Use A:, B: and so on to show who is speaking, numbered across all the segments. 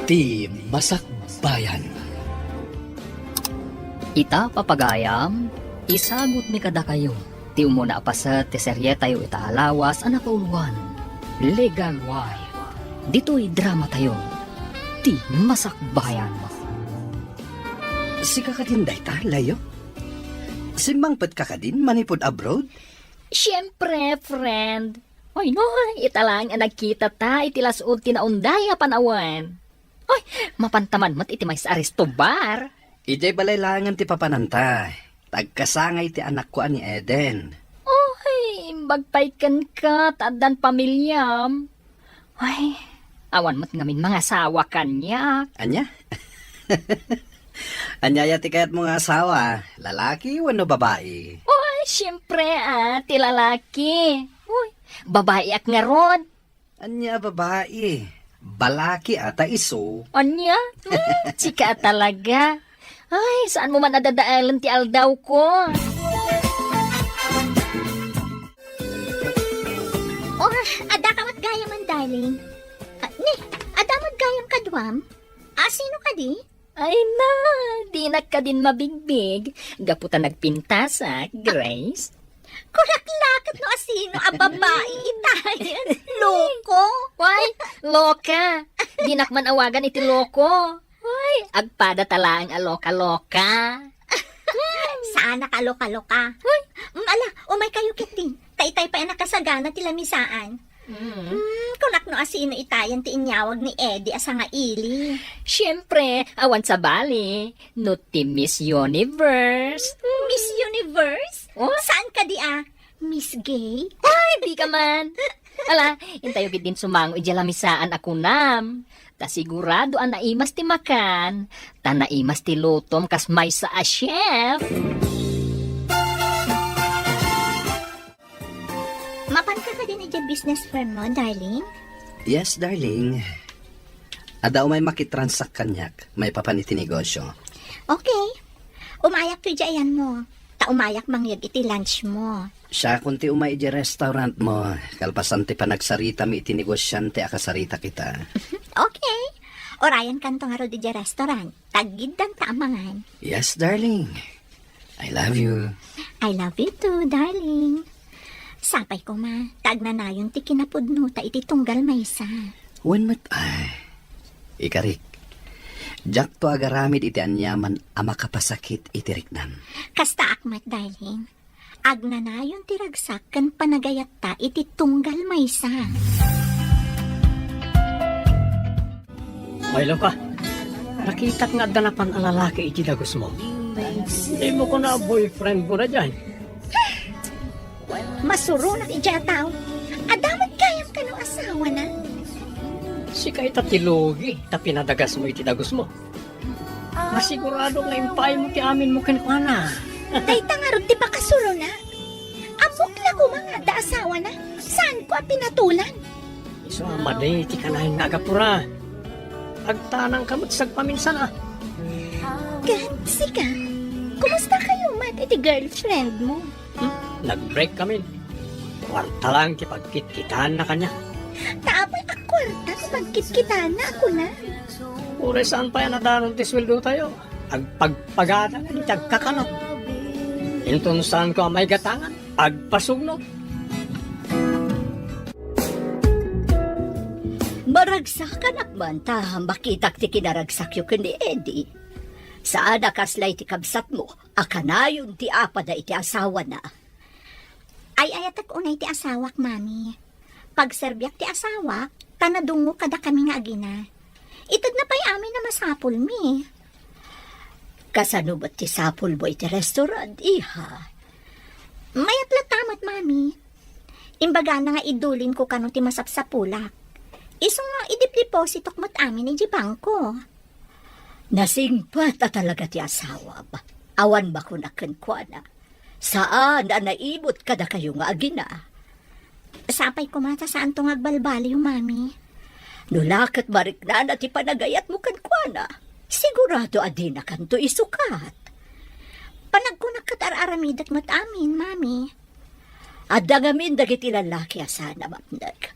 A: Ti Masakbayan.
B: Ita papagayam, isagot mi kada kayo. Ti umuna apasat ti serye tayo itaalawas anak uluan. Legal wife. Dito'y drama tayo. Ti Masakbayan.
A: Si kakadinday ta, layo? Si mangpet kakadin, manipod abroad?
B: Siyempre, friend. Oy, no, italang ang nagkita ta, itilasod tinaundaya panawan. Oy, mapantaman mat iti may sa Aristobar.
A: Ijay balaylangan ti papananta. Tagkasangay ti anak ko ani Eden.
B: Oy, magpaikan ka, tadan pamilyam. Ay, awan mo't ngamin mga asawa kanya.
A: Anya? Anyaya ti kayat mga asawa, lalaki wano babae?
B: Oy, siyempre ti lalaki. Uy, babae ak nga rod.
A: Anya babae? Balaki ata iso.
B: Anya? Chika talaga. Ay, saan mo man nadadaalan ti aldaw ko?
C: Oh, ada ka mat gayam man, darling. Ada mat gayam ka duwam? Sino ka di?
B: Ay na, di na ka din mabigbig. Gaputan nagpintasak, Grace.
C: Kurak-lakat no asino a babae itayan. Loko.
B: Why, loka. Di nakman awagan iti loko. Ay, agpada talaang a loka-loka.
C: Saan nakaloka-loka? Ala, umay kayo kiting. Tay-tay pa yan nakasagana tilamisaan. Kunak no asino itayan ti inyawag ni Eddie asa nga ili.
B: Siyempre, awan sa bali. No ti Miss Universe.
C: Miss Universe?
B: Oh?
C: Saan ka di Miss Gay?
B: Ay, di ka man. Ala, intayo gid din sumango ijalamisaan ako nam. Ta sigurado ang naimas ti makan. Ta naimas ti lutom kas may sa a chef.
C: Mapan ka din iti business firm mo, darling?
A: Yes, darling. Adaw may makitransak kanyak, may papaniti negosyo.
C: Okay. Umayak to dyan mo. Ta umayak mangyag iti lunch mo.
A: Siya kunti umay iti restaurant mo, kalpasan ti panagsarita mi iti negosyante akasarita kita.
C: Okay. Orayan kanto nga ro di restaurant. Tagid dan taamangan.
A: Yes, darling. I love you.
C: I love you too, darling. Sapay ko ma, tagnanayon ti kinapudno ta iti tunggal maysa.
A: When mat ikarik. Jak to agaramid iti anyaman ama kapasakit iti riknan.
C: Kasta akmat, darling. Agnanayon ti ragsak kan panagayat ta iti tunggal maysa.
D: Maylo ka. Nakita nga danapan ang lalaki iti dagos mo. Hindi mo ko na boyfriend mo na dyan.
C: Masurunat iti tao. Adamat kayam ka ng asawa na.
D: Si kay tatilogi, ta pinadagas mo iti dagos mo. Masigurado nga impay mo ti amin mo kinkwana.
C: Day tangarod ti pakasulo na. Amok lang ko mga da asawa na. Saan ko pinatulan?
D: So, maday, ti kanahin nga agapura. Agtanang kamot sagpaminsan
C: God, sika. Kumusta kayo, Matt, iti girlfriend mo?
D: Nag-break kami. Kwarta lang ti pagkit-kitaan na kanya.
C: Taapay akwarta kung pagkit-kita na ako na.
D: Ure saan pa yan nadanon ti sweldo tayo? Agpagpagada nga di tagkakanot. Intun saan ko ang may gatangan? Agpasugno.
E: Maragsak ka nakman ta, makitak ti kinaragsak yu ni Eddie. Saan akaslay ti kabsat mo, akanayon ti apada iti asawa na.
C: Ay ayatak unay ti asawak, mami. Pagserbyak ti asawak, tanadungo kada kami nga agina. Itad na pa'y amin na masapul mi.
E: Kasano ba't ti sapul mo iti restaurant, iha?
C: Mayat latamat, mami. Imbaga na nga idulin ko kano ti masapsapulak. Isong nga idip-depositok mo't amin iti bangko.
E: Nasingpat at talaga ti asawa ba? Awan ba ko nakankwana? Saan na naibot kada kayo nga agina?
C: Sapay ko mata saan tong agbalbali yung mami.
E: Nulakat marikna na ti panagayat mo kankwana. Sigurado adi na kanto isukat.
C: Panagkunak katar-aramidat mo't amin, mami.
E: Addangamin dagiti lalaki asana mapnag.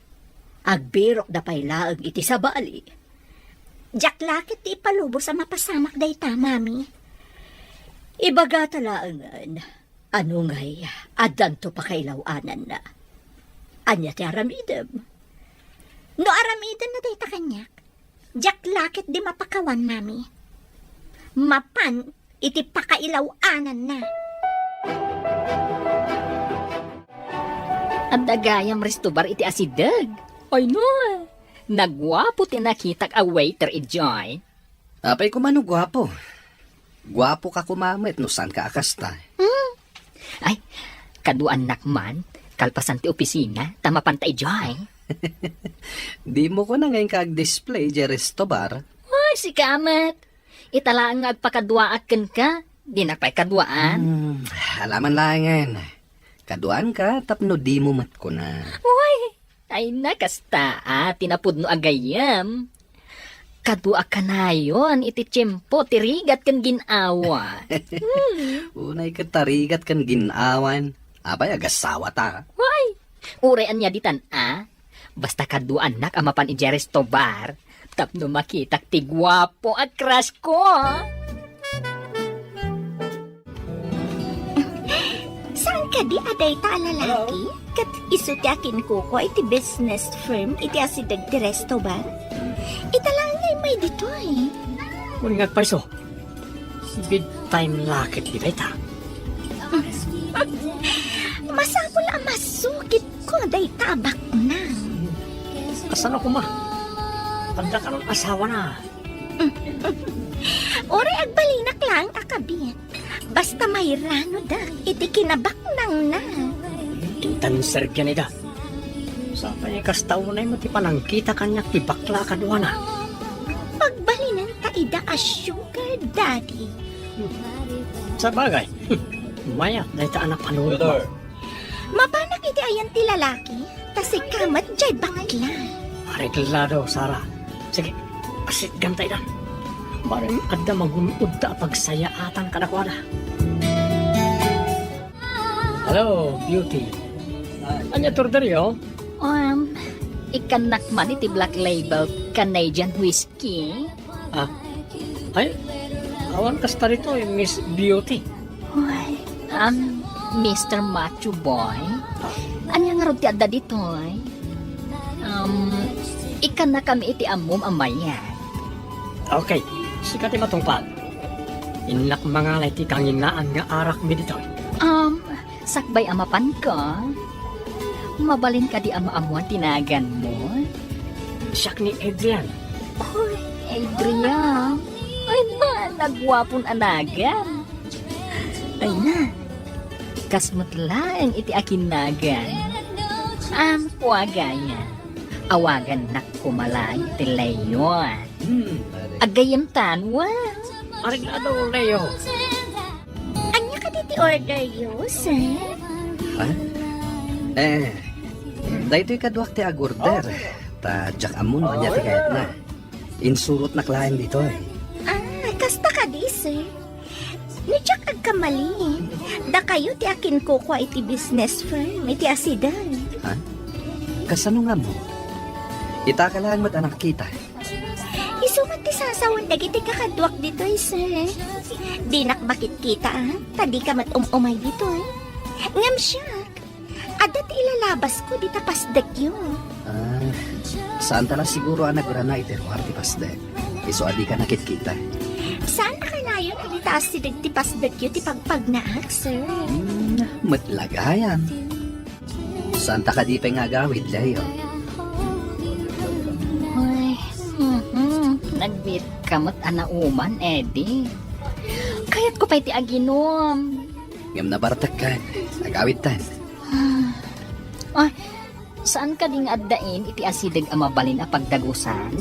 E: Agbirok na pailaang iti sa bali.
C: Jak lakit ti ipalubos sa mapasamak dayta, mami.
E: Ibaga talaangan. Ano ngay, adanto pa kailawanan na. Anya ti aramidem.
C: No aramidan na dayta kanyak. Jak lakit di mapakawan, mami. Mapan, iti pakailawanan na.
B: At dagayam restobar iti asidag. Ay no, nagwapo tinakitak a waiter ijoy.
A: Apay kumano gwapo. Gwapo ka kumamit no saan ka akasta.
B: Ay, kaduan nakman, kalpasan ti opisina, tamapantay ijoy.
A: Di mo ko na ngayon kag-display di resto bar.
B: Ay, si Kamat. Italaan nga agpakadwaakan ka. Di na pa'y kadwaan.
A: Alaman langan. Kaduan ka, tapno di mo mat ko na.
B: Ay nakasta, tinapod no agayam. Kadua ka na yun, iti tiyempo, tirigat kan ginawa.
A: Unay ka tarigat kan ginawan. Apay agasawa ta.
B: Urayan niya ditan, basta kaduan nak amapan ijeres to bar, tapno makitak ti gwapo at crush ko.
C: Saan ka di aday ta lalaki? Kat iso ti akin kuko iti business firm iti asidag ti resto ba? Italang ngay may dito eh.
D: Kuningat pa iso. Big time lakit di ta.
C: Masapol ang masukit ko day tabak na.
D: Asan ako ma? Tanda ka ng asawa na.
C: Ore agbalinak lang akabit. Basta may rano da, iti kinabak nang na.
D: Tintan sergyan ida. Sa kanya kastaw na yung matipanang kita kanya kibakla kadwa na.
C: Pagbalinan ta ida a sugar daddy.
D: Sa bagay. Maya, dahil ta anak panunod mo.
C: Mabanak iti ayan ti lalaki, kasi kamat jay bakla.
D: Areglado, Sara. Sige, pasit gantay na. Maring adda magunod ta pagsayaatan ka na kwa na. Hello, beauty. Anya turdaryo?
B: Ikanak man iti Black Label Canadian Whiskey.
D: Ay, awan kasta rito Miss Beauty.
B: Mr. Macho Boy. Anya nga ron ti adda dito, ikanak kami iti amom amaya.
D: Okay, sikat matungpad. Inak mga lay ti kanginaan nga arak mi dito.
B: Sakbay amapan ka. Mabalin ka di ama-amuan tinagan mo.
D: Siyak ni Adrian.
B: Adrian. Ay na, nagwapon anagan. Ay na, kasmot lang iti akinagan. Puagaya. Awagan na kumalay iti layon. Agayam tanwa.
D: Areglado, Leo.
C: Anya ka diti order yo, sir?
A: Dahito kadwak ti agorder. Ta jak amun anya ti kahit na. Insurot na klaim dito eh.
C: Kasta ka di, sir. Nijak agkamali. Da kayo ti akin kuko iti business firm, iti asidan.
A: Kasano nga mo? Itakalaan mo't anak kita.
C: Isumat ti sasawan dagiti kakadwak dito, sir. Di nakbakit kita, tadi ka mat umay dito, Ngam siya. Adat ilalabas ko di tapasdag yun.
A: Saan tala siguro ang nagurana iti ruhar ti pasde. Iso adi ka nakit-kita.
C: Saan na ka na yun? Di taas ti pasdag yun, ti pagpagnaak, sir.
A: Matlagayan. Saan ta ka di pa nga gawid, Leo?
B: Nagbit kamot anauman, Eddie. Kayat ko pa iti aginom.
A: Ngam na bartak ka. Nagawid tan.
B: Saan ka ding addain iti asidag amabalin a pagdagusan?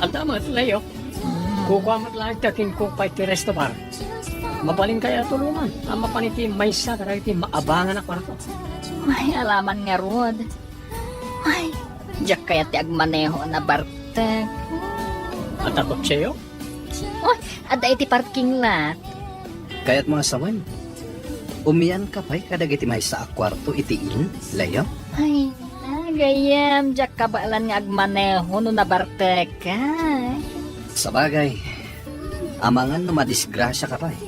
D: Ang damat, Leo. Kukuamat lang kaking kukpay ti resto bar. Mabalin kaya tulungan. Ang mapaniti may sa karag iti maabangan na kwarto.
B: Ay, alaman nga rod. Ay, diyak kaya ti agmaneho na bartek.
D: At takot siya
B: Ada iti parking lot.
A: Kaya't mga sawan. Umiyan ka pa'y kadag iti may sa akwarto iti in, Leo?
B: Ay, Gayam, jak kabalan nga agmaneho no nabartek ka.
A: Sa bagay, amangan no madisgrasya ka pa eh.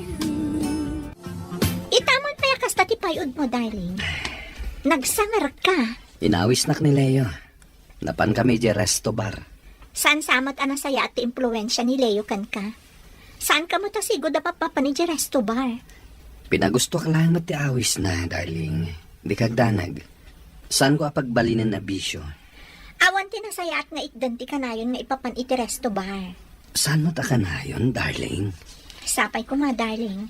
C: Itamon pa yakas tati payod mo, darling. Nagsangar ka.
A: Inawis nak ni Leo. Napan kami di resto bar.
C: Saan samat ana saya at impluensya ni Leo kan ka? Saan ka mo tasigo da papa ni Resto Bar?
A: Pinagusto ka lang ti awis na, darling. Di kagdanag. Saan ko apagbalinan na bisyo?
C: Awan tinasaya at nga itdanti ka na yun nga ipapan iti Resto Bar.
A: Saan mo ta ka na yun, darling?
C: Sapay ko nga, darling.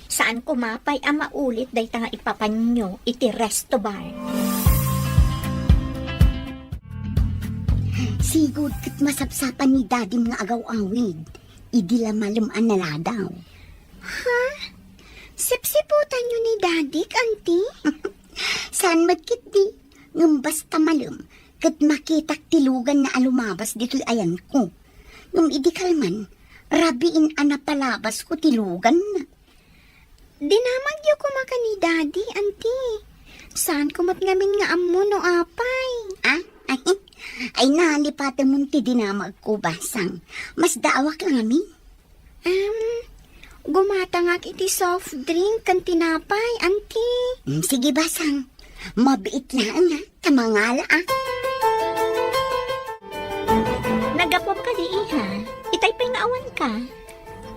C: Saan kumapay ang maulit day ta nga ipapan nyo iti Resto Bar?
F: Sigod kat masapsapan ni dadim nga agaw awid. Idi la malumaan na ladaw.
C: Sipsiputan nyo ni daddy, kanti?
F: Saan magkit di? Ngam basta malum. Kat makitak tilugan na alumabas dito'y ayan ko. Ngam idi kalman, rabiin ana palabas ko tilugan na.
C: Dinamagyo ko maka ni daddy, anti. Saan kumat ngamin nga ammo no apay?
F: Ah? Ay nalipatan mo ti dinamag ko basang. Mas daawak lang amin.
C: Gumatangak iti soft drink kan tinapay, anti.
F: Sige basang. Mabiit lang ha. Kamangala ah.
C: Nagapop ka di iha. Itay pa'y naawan ka.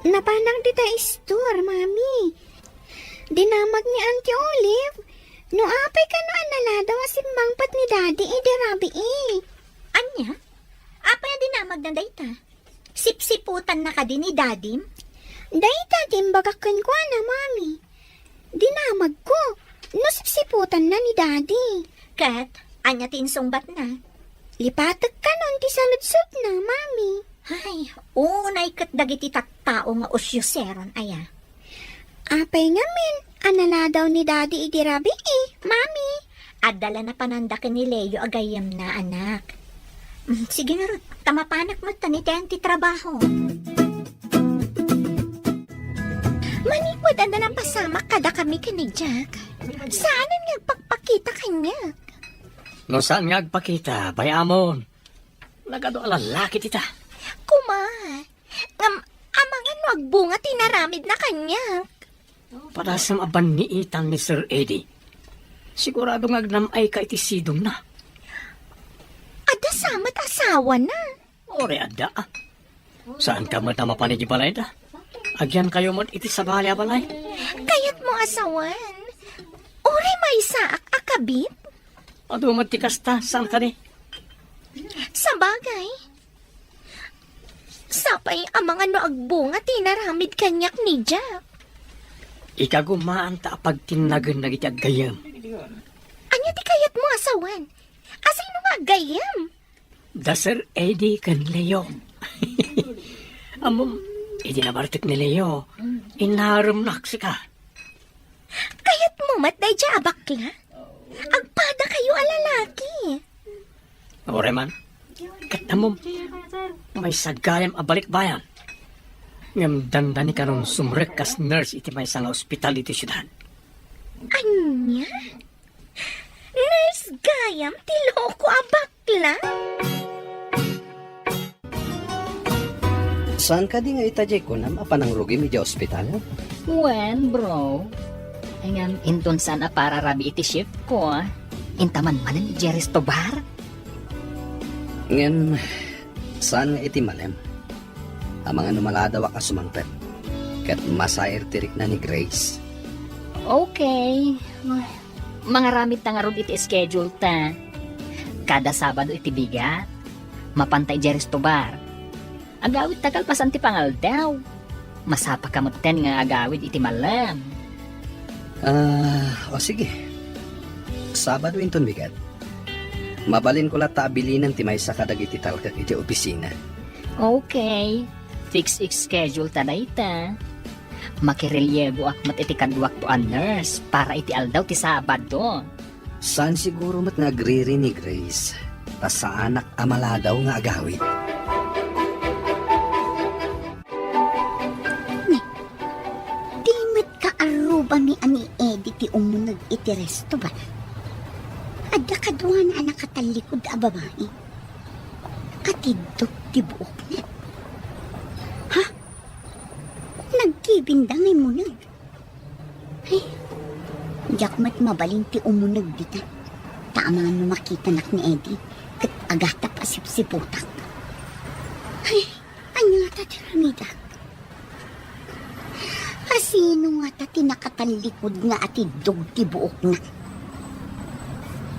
C: Napanang di ta store, mami. Dinamag ni Auntie Olive. No apay ka no analada wa simbangpat ni daddy idirabi Anya? Apay ang dinamag na dayta? Sipsiputan na ka din ni dadim? Dayta din bagakan ko na, mami. Dinamag ko. No sipsiputan na ni daddy. Kat, anya tinsungbat na. Lipatag ka nun ti saludsod na, mami. Ay, unay kat dagiti taktao nga usyuseron aya. Apay nga min, anala daw ni daddy idirabi mami. Adala na panandakan ni Leo agayam na anak. Sige nga rin, tamapanak mo taniten ti trabaho. Manikod anda ng pasama kada kami kani Jack. Saan nga pagpakita kanya?
D: No saan nga agpakita, bayamon. Nagado lalaki tita.
C: Kuma, amangan magbunga tinaramid na kanya.
D: Para sa mabaniitan ni Sir Eddie. Sigurado nga agnamay ka iti sidong na.
C: Ada samat asawa na.
D: Ore ada. Saan ka matama pa ni balay da? Agyan kayo mo iti sa balay.
C: Kayat mo asawan. Ore may saak akabit.
D: Ado matikas ta, saan ka ni?
C: Sa bagay. Sapay ang mga noagbunga tinaramid kanyak ni Jack.
D: Ikagumaan ta pagtinagan na iti agayam.
C: Anya ti kayat mo asawan? Asino nga gayam?
D: Da Sir Eddie kan Leo. Amom, iti nabartik ni Leo. Inaram naksika.
C: Kayat mo matday dya abakla? Agpada kayo alalaki.
D: Ore man, katamom, may sagayam abalik bayan. Ngam dandani karon sumrek kas nurse iti may sang ospital iti syudad.
C: Anya? Nurse gayam ti loko abakla?
A: Saan ka di nga itajay ko na mapanang rugi medya ospital?
B: When, bro? Ngayon, inton sana para rabi iti shift ko, intaman manan di Resto Bar?
A: Ngayon, saan nga iti malem? Ang mga numaladawa ka sumangpet. Kat masayar tirik na ni Grace.
B: Okay. Mga ramit na nga ron iti schedule ta. Kada Sabado iti bigat. Mapantay di Resto Bar. Agawid tagal pasan ti pangal daw. Masapa kamuten nga agawid iti malam.
A: O sige. Sabado inton bigat. Mabalin ko lata abilinan ti may sakadag iti talkak iti opisina.
B: Okay. Fix schedule ta na ita. Makirelyebo akmat iti kadwak to a nurse para iti aldaw ti Sabado.
A: Saan siguro mat nagre ni Grace? Tas sa anak amaladaw nga agawid.
F: Di met ka aruba ni ani Eddie ti umunag iti resto ba? Adda kadwa na nakatalikod a babae. Katidok ti buok na. Ha? Nagkibindang ay munag. Ay, diyak mat mabaling ti umunag dita. Tama no makita nak ni Eddie. Kat agata pa sipsiputak. Ay, anya ta ti ramidak. Asino nga ta ti nakatalikod nga atidog ti buok na.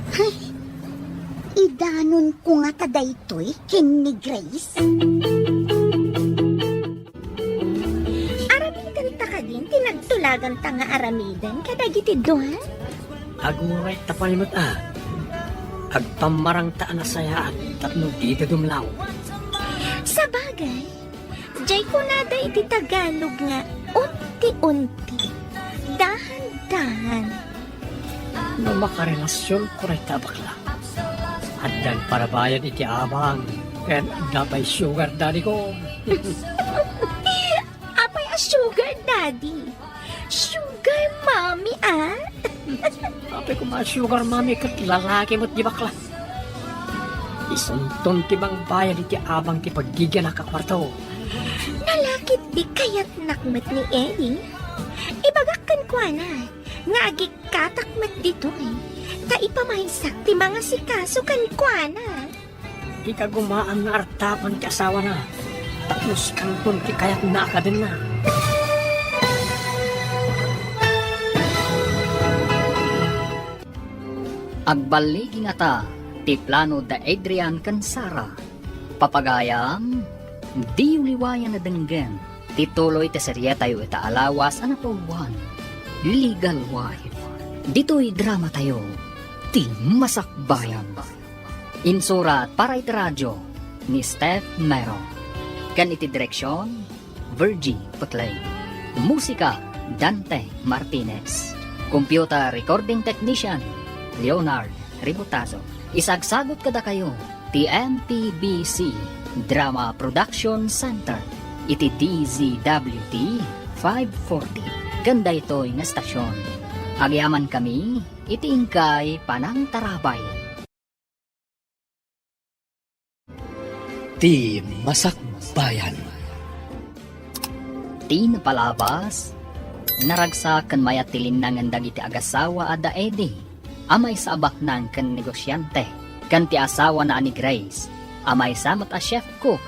F: Ay, idanon ko nga ta daytoy ken ni Grace.
C: Aramidan ta ka din, tinagtulagan ta nga aramidan, kadagiti doon.
D: Aguray tapalimot Agpamarang taan na sayaan, tapno di da dumlaw.
C: Sa bagay, jay ko nada iti Tagalog nga, unti-unti, dahan-dahan.
D: No makarelasyon ko rin tabakla. Haddan para bayan iti abang, kaya napay sugar daddy ko.
C: Apay a sugar daddy. Sugar mommy,
D: Apay ko sugar mami kat lalaki mo't di bakla. Isunton ti bang bayan iti abang ti paggigyan na kakwarto.
C: Nalakit di kayat nakmat ni Eddie. Ibagakkan ko na, nga agikatakmat dito ta ipamaysak ti mga sikaso kan ko na.
D: Di ka gumaan nga artapan ti asawa na. Tapos kanton ti kayat na ka din na.
B: Agbaliging ata, ti plano da Adrian kan Sara. Papagayam, di uliwayan na denggen, tituloy ti serye tayo ita alawas anapauwan. Legal wife. Dito'y drama tayo, ti masakbayan. Insurat para iti radyo, ni Steph Mero. Kan iti direksyon, Virgie Putlay. Musika, Dante Martinez. Computer recording technician, Leonard Ributazo. Isagsagot kada kayo, TMPBC Drama Production Center. Iti DZWT 540. Ganda ito'y nga stasyon. Agyaman kami, iti ingkay Panang Tarabay.
A: Ti masakbayan.
B: Ti napalabas, naragsak kan mayat tilinangan dagiti agasawa ada Eddie. Amay sa abak ng kan negosyante, kan ti asawa na ani Grace, amay samat a chef cook,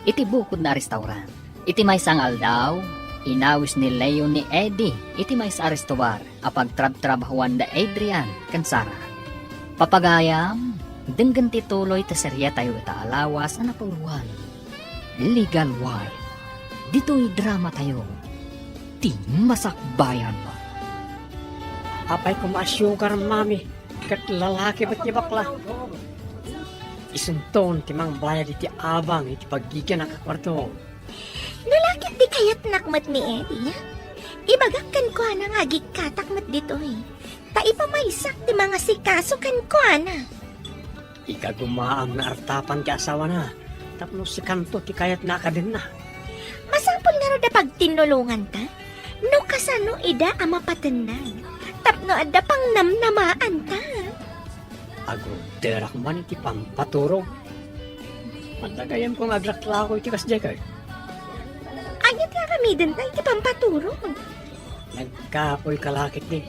B: iti bukod na restaurant. Iti may sangal daw, inawis ni Leo ni Eddie, iti may sa arestobar, apag trab-trabahuan da Adrian, kan Sara. Papagayam, denggan ti tuloy ta serye tayo ita alawas na napuluan. Legal wife. Dito'y drama tayo. Ti masakbayan.
D: Apay ko sugar mami, kat lalaki ba't niya bakla? Isunton ti mang bayad iti abang iti paggigyan na kakwarto.
C: Nalakit di kayat nakmat ni Eddie. Ibagakkan ko na nga agikatakmat dito ta ipamaysak ti mga sikaso kan ko na.
D: Ika gumaam na artapan ti asawa na, tapno si kanto ti kayat na ka din na.
C: Masapol nga da pagtinulungan ta, no kasano ida ama patendan, tapno adda pang namnamaan ta.
D: Agruderak man iti pampaturog. Matagayan kong aglaklako iti kasdekay.
C: Ayat nga kami din tayo iti pampaturog.
D: Nagkapoy kalakit ni.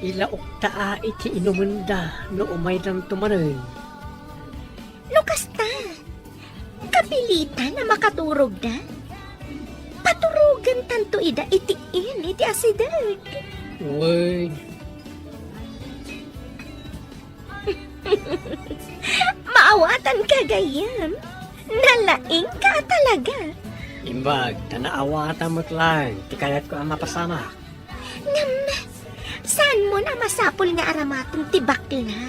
D: Ilaok taa iti inumunda no umay ng tumanin.
C: Lukas ta, kapilitan na makaturog na. Paturugan tanto ida itiin iti asidad.
D: Uy,
C: Maawatan ka gayam. Nalaing ka talaga.
D: imbag, tanaawatan mo't lang, ti kayat ko ang mapasama.
C: Ngam, saan mo na masapol nga aramaton ti bakla?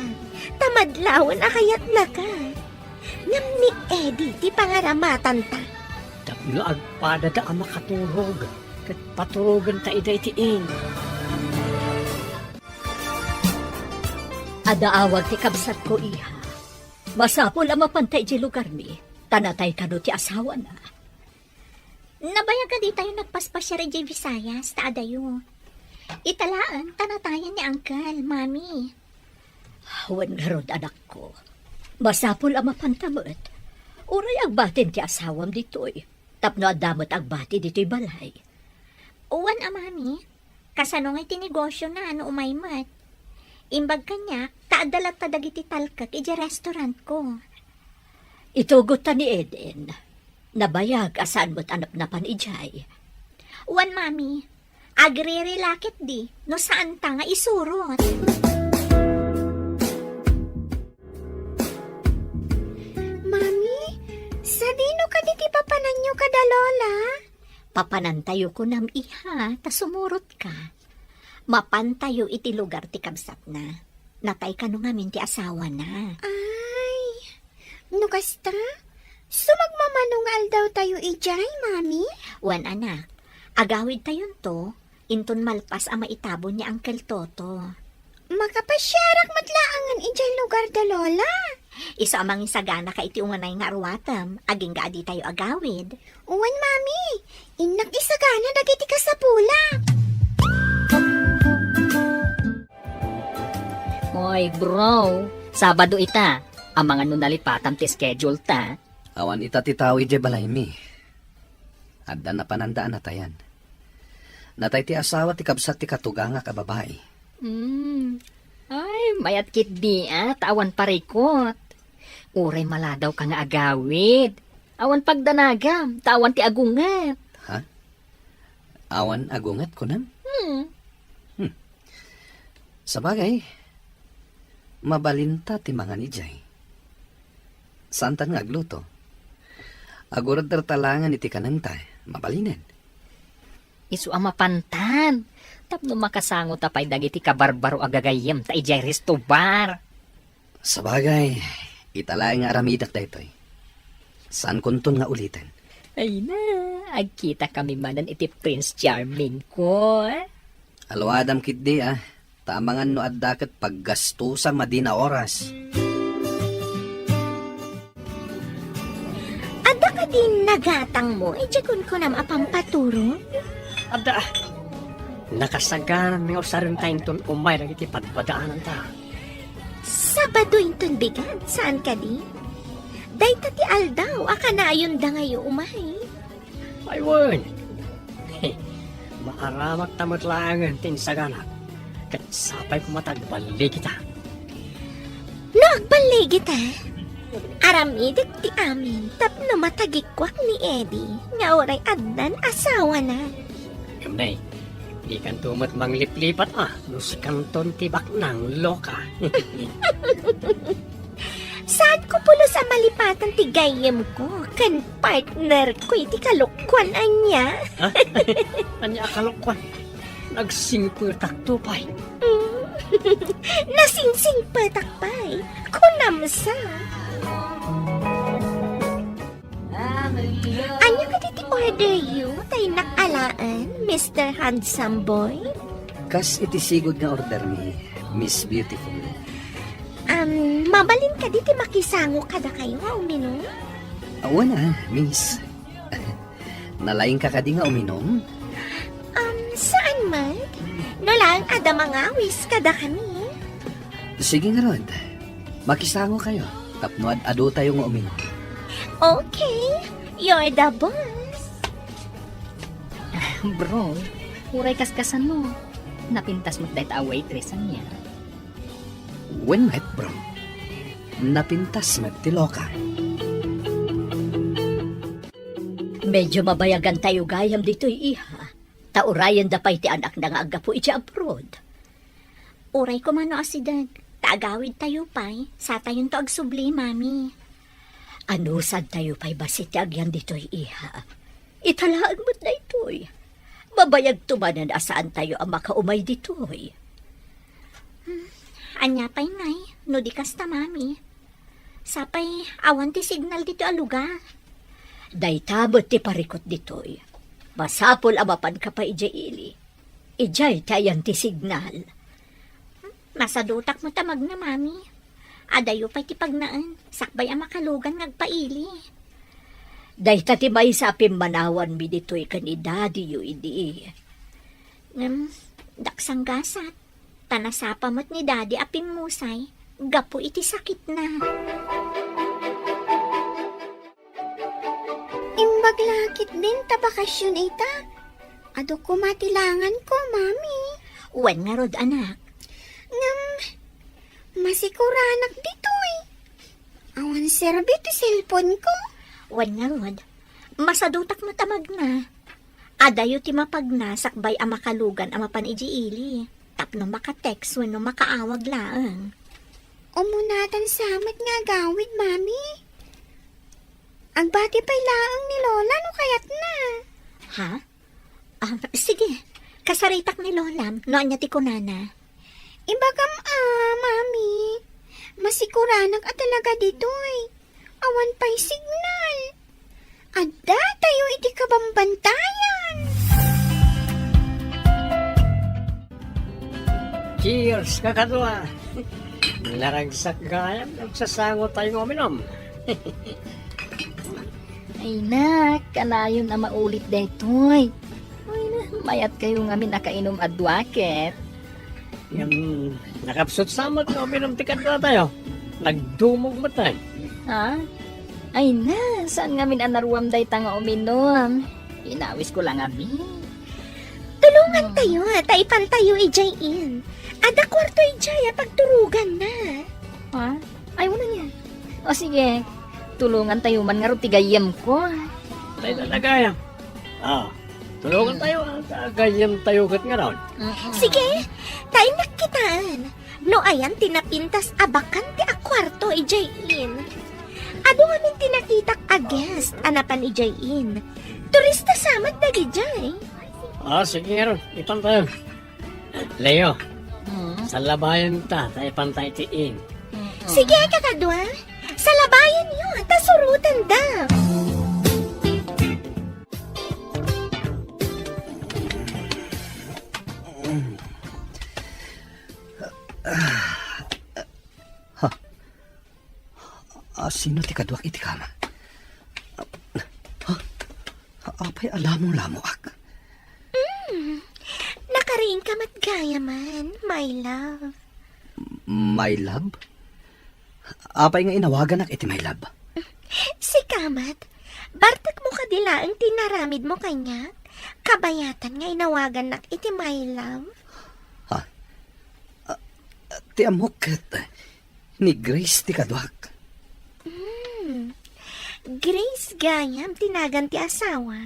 C: Tamadlawan akayat na ka. Ngam ni Eddie ti pangaramatan ta.
D: Tapno agpada da ang makaturog, kat paturugan ta ida itiin.
E: Adaawag ti kabsat ko iha. Masapol ang mapantay di lugar mi. Tanatay ka no ti asawa na.
C: Nabayag ka di tayo nagpaspasya rin di Visayas, taadayo. Italaan, tanatayan ni Uncle, Mami.
E: Wan nga rod, anak ko. Masapol ang mapantamot. Uray agbatin ti asawam ditoy. Tapno adamot agbati ditoy balay.
C: Uwan mami. Kasano nga'y tinegosyo na ano umaymat. Imbag kanya, taadalat ta dagiti talkak iti restaurant ko.
E: Itugot ta ni Eden. Nabayag asan mo't anap na panijay.
C: Uwan mami. Agre-relakit di. No saan ta nga isurot.
F: Mami, sa dino ka diti papanan nyo kada lola?
C: Papanantayo ko nam iha, ta sumurot ka. Mapantayo iti lugar ti kabsat na. Natay ka no ngamin ti asawa na.
F: Ay, no kasta? Sumagmamanungal daw tayo ijay, mami?
C: Wan anak, agawid tayon to, inton malpas ang maitabon niya Uncle Toto.
F: Makapasyarak matlaangan ijay lugar da lola.
C: Isa amang isagana ka iti unganay nga arwatam, aging gaadi tayo agawid.
F: Uwan, mami. Inak isagana dagiti ka sa pula.
B: Oy, bro. Sabado ita. Ang mga nunalipatam ti schedule ta.
A: Awan itatitawi je balay mi. Adda na panandaan na tayan. Natay ti asawa ti kabsat ti katuga nga kababae.
B: Ay, mayat kit di awan parikot. Uray maladaw ka nga agawid. Awan pagdanagam, tawan ti agungat.
A: Ha? Awan agungat ko nam? Sabagay, mabalinta ti mga nijay. Santan nga agluto. Agurad talangan iti kananta, mabalinan.
B: Isu ang mapantan. Tapno makasango tapay dagiti kabarbaro agagayem ta ijay resto bar.
A: Sabagay, italay nga aramidak daytoy. Saan kunton nga ulitin?
B: Ay na, agkita kami manan iti Prince Charming ko.
A: Alwadam kitdi tamangan no addaket paggastusan madina oras.
C: Ada ka din nagatang mo, ijekon ko nam apampaturo.
D: Abda, nakasagaran nga usarin tayong ton umay na iti padpadaanan ta.
C: Sabado inton bigan, saan ka di? Dayta ti aldaw, akanayon da ngayo umay.
D: Ay, wan. Maaramak tamot langan tinsaganak. Kat sapay kumatagbali kita.
C: Nagbalay kita. Aramidik ti amin, tapno matagikwak ni Eddie, nga oray adnan asawa na.
D: Gamnay, di kan tumot mangliplipat no si kanton tibak ng loka.
C: Saan ko pulo sa malipatan ti gayem ko, kan partner ko iti kalukwan anya.
D: Anya akalokwan, nagsingpurtak tupay.
C: Nasingsing patakpay, kunamsa. Anya ka titi order you, tay nakalaan, Mr. Handsome Boy?
A: Kas iti sigod nga order mi, Miss Beautiful.
C: Mabalin ka diti makisango kada kayo nga uminom?
A: Awan miss. Nalaing ka kadi nga uminom?
C: Saan man? No lang, ada mga awis kada kami.
A: Sige nga Rod, makisango kayo. Tapno ado tayo nga uminom.
C: Okay, you're the boss.
B: Bro, uray kaskasan mo. Napintas mo't dahit a waitress niya.
A: When met bro, napintas met ti loka.
E: Medyo mabayagan tayo gayam dito'y iha. Taurayan da pa'y ti anak na nga agapo iti abroad.
C: Uray ko mano asidag. Taagawid tayo pa'y. Sa tayon to agsubli, mami.
E: Ano sad tayo pa'y basit ti agyan dito'y iha. Italaan mo't na ito'y. Mabayag tumanan asaan tayo ang makaumay dito'y.
C: Anya pa'y ngay, no di kasta, mami. Sapay, awan ti signal dito aluga.
E: Daytabot ti parikot dito'y. Masapol amapan ka pa ijay ili. Ijay tayan ti signal.
C: Masadutak mo tamag na, mami. Adayo pa'y ti pagnaan. Sakbay ang makalugan ngagpaili.
E: Dayta ti may sapim manawan mi dito'y kanidadi yu idi.
C: Daksang gasat. Tanasapa mo't ni daddy apim musay. Gapo iti sakit na.
F: Imbag lakit din tabakasyon ita. Ado ko matilangan ko, mami.
C: Wen nga rod, anak.
F: Ngam, masikuranak dito eh. Awan serbi ti cellphone ko.
C: Wen nga rod. Masadutak mo tamag na. Adayo ti mapagna sakbay a makalugan a mapan iji ili. Tapno makatext wenno makaawag laang.
F: Umunatan samat nga gawid, mami. Ang bati pa'y laang ni Lola, no kayat na.
C: Ha? Sige. Kasaritak ni Lolam, no anya ti kunana.
F: Ibagam mami. Masikuranak at talaga dito eh. Awan pa'y signal. Adda tayo iti kabambantayan.
D: Cheers, kakadwa! Naragsak gayam, nagsasango tayo uminom.
B: Ay nak, kanayon na maulit daytoy. Ay na, mayat kayo nga minakainom adwaket.
D: Yung nakapsot samot na uminom ti kadwa tayo. Nagdumog mo tayo.
B: Ha? Ay na, saan nga min anaruam day nga uminom? Inawis ko lang amin.
C: Tulungan tayo, taipan tayo ijayin. Ada kwarto ijaya pagturugan na.
B: Ha? Ay, wala niya. O sige, tulungan tayo man nga ro tigayam ko.
D: Tayo talaga. Tulungan tayo. Gayam tayo kat nga raon.
C: Sige, tayo nakitaan. No ayan tinapintas abakan ti akwarto ijayin. Ado amin tinakitak a guest anapan ijayin. Turista samad dagijay.
D: Sige nga ron. Ipan tayo. Leo, sa labayan ta, tayo pantay tiin.
C: Sige, kakadwa. Sa labayan yun, tasurutan da.
A: Sino ti kadwak iti kama? Apay alamo-lamo ak.
C: Nakariin ka matgaya man, my love.
A: My love? Apay nga inawagan ak iti my love.
C: Si Kamat, bartak mo kadila ang tinaramid mo kanya. Kabayatan nga inawagan nak iti my love.
A: Ti amok ni Grace ti kadwak.
C: Grace gayam tinagan ti asawa.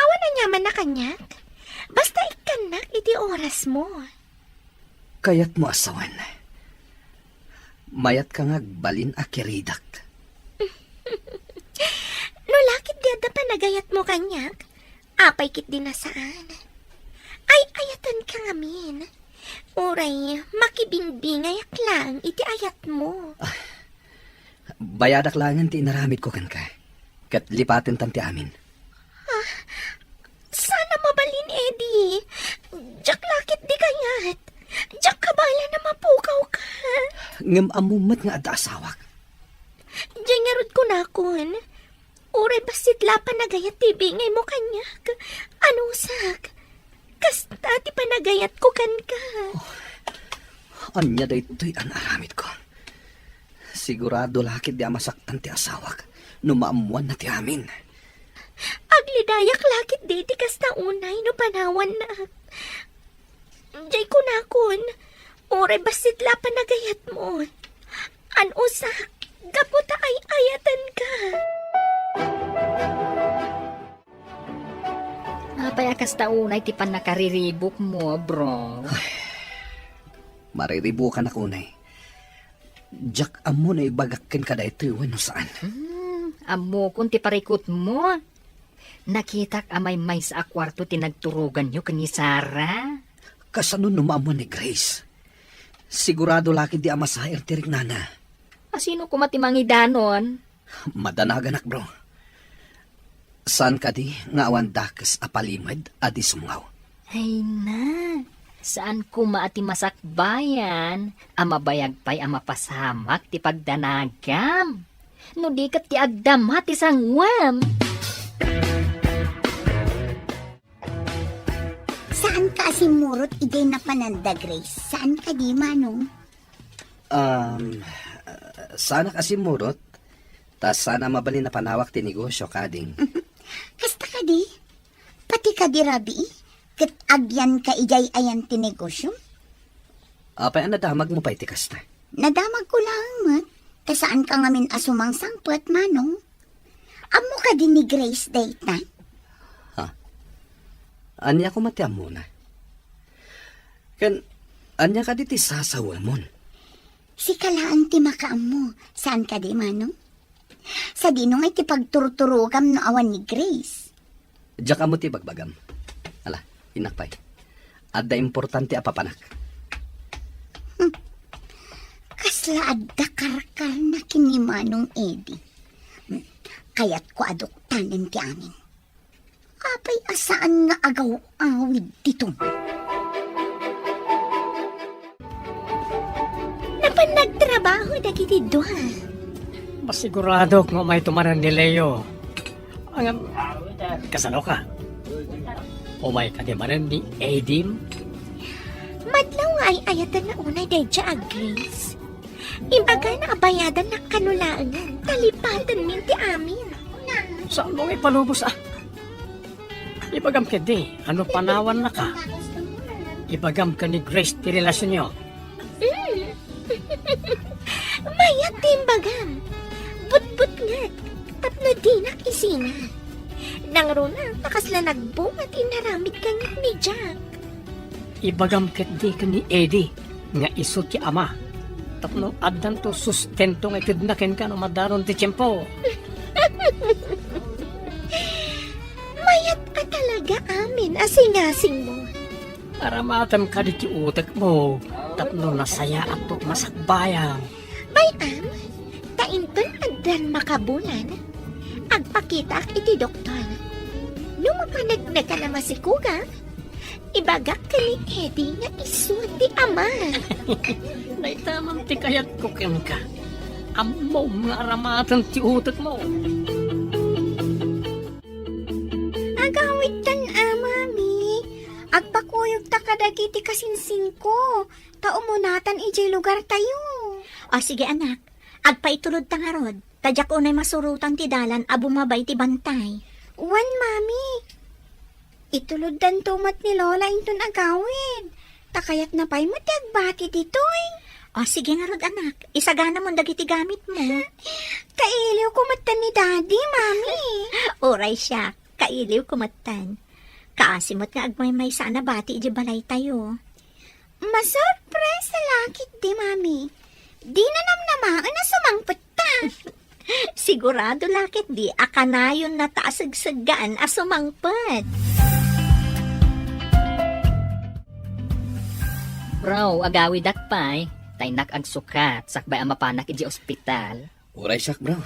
C: Awan na nyaman na kanyak. Basta ikanak iti oras mo.
A: Kayat mo asawan. Mayat ka nga balin a kiridak.
C: No lakit di ada pa nagayat mo kanyak. Apay kit din na saan. Ay ayatan ka ngamin. Uray, makibingbingay lang iti ayat mo.
A: Bayadak langan ti inaramid ko kan ka. Kat lipatin tanti amin.
C: Sana mabalin, Eddie. Diyak lakit di kayat. Diyak kabala na mapukaw ka.
A: Ngam amumat nga ada asawak.
C: Diyan nga rod ko na kun. Uray basit lapan nagayat tibingay mo kanyak. Anong sak? Kasta ti panagayat ko kan ka.
A: Anya da ito'y anaramid ko. Sigurado lakit di masaktan ti asawak. Numaamuan na ti amin.
C: Aglidayak lakit di ti kasta unay no panawan na. Diyay ko na kun. Uray basit lapan nagayat mo. Ano sak? Gaputa ay ayatan ka.
B: Apay akas taunay ti pan nakariribok mo, bro.
A: Mariribukan ako na eh. Jack amo na ibagakin ka da ito no saan.
B: Amo kung ti parikot mo. Nakitak amay may sa akwarto tinagturugan nyo kani Sara.
A: Kasano numamo ni Grace? Sigurado laki di amasaher tirik nana.
B: Asino kumatimangi danon?
A: Madanagan ak bro. San ka di nga awan dakes apalimad adi sumungaw?
B: Ay na, saan ko maati masakbayan? Amabayag pa'y amapasamak ti pagdanagam. No di kat ti agdam hati sangwam.
F: Saan ka asimurot iday na pananda, Grace? Saan ka di, manong?
A: Sana kasi murot, tas sana mabali na panawak ti negosyo kading.
F: Kasta ka di? Pati ka di, Rabi? Kat agyan ka ijay ayan ti negosyo?
A: Apay ang nadamag mo pa iti kasta.
F: Nadamag ko lang, mat. Kasaan ka ngamin asumang sangpot, manong? Amo ka din ni Grace date na?
A: Anya ko matiam muna. Kan, anya ka diti sasawa mon.
F: Si kalaan ti makaam mo. Saan ka di, manong? Sa dinong ay ti pagturturugam no awan ni Grace.
A: Diyak mo ti bagbagam. Ala, inakpay. Adda importante apapanak.
F: Kasla adda karkar na kini Manong Eddie. Kaya't ko aduktanan ti amin. Apay asaan nga agaw-awid dito.
C: Napan nagtrabaho dagiti duha.
D: Masigurado kung may tumaran ni Leo. Ang kasano ka? O may kadimaran ni Edim?
C: Madlaw ay ayatan na unay dedya ag Grace. Imbaga na abayadan na kanulaan. Talipatan minti amin.
D: Saan mo ipalubos Ibagam ka di, ano panawan na ka? Ibagam ka ni Grace ti relasyon nyo.
C: Mayat timbagam. But nga. Tapno di nakisina. Nangruna, nakasla nagbungat inaramid kanyang ni Jack.
D: Ibagam ka di ka ni Eddie, nga iso ti ama. Tapno addan to sustento nga ikidnakin ka no madaron ti tiyempo.
C: Mayat ka talaga amin, asing-asing mo.
D: Aramatam ka di ti utak mo. Tapno nasaya ato masakbayang.
C: Bayam, tainton addan makabulan. Agpakita ak iti doktor. Nung mapanagna ka na masikuga, ibagak ka ni Eddie nga iso ti ama.
D: Naitamang ti kayat ko ken ka. Amo nga aramatan ti utak mo.
C: Agawit tan mami. Agpakuyog ta kadagiti kasinsing ko. Taumunatan ijay lugar tayo. O sige anak, agpaitulod ta nga rod. Tadyak unay masurutan ti dalan a bumabay ti bantay. Wan mami. Itulod dan tumat ni Lola inton agawid. Takayat na pa'y matagbati ditoy. O sige nga rod anak, isagana mo dagiti gamit mo. Kailiw kumatan ni Daddy, mami. Oray siya, kailiw kumatan. Kaasimot nga agmay-may sana bati iji balay tayo. Masurpresa lakit di, mami. Di na namnamaan na sumangpot ta. Sigurado lakit di, akanayon na taasagsagaan a sumangpot.
B: Bro, agawid akpay. Taynak ag sukat, sakbay ang mapanak iji ospital.
A: Uray siyak, bro.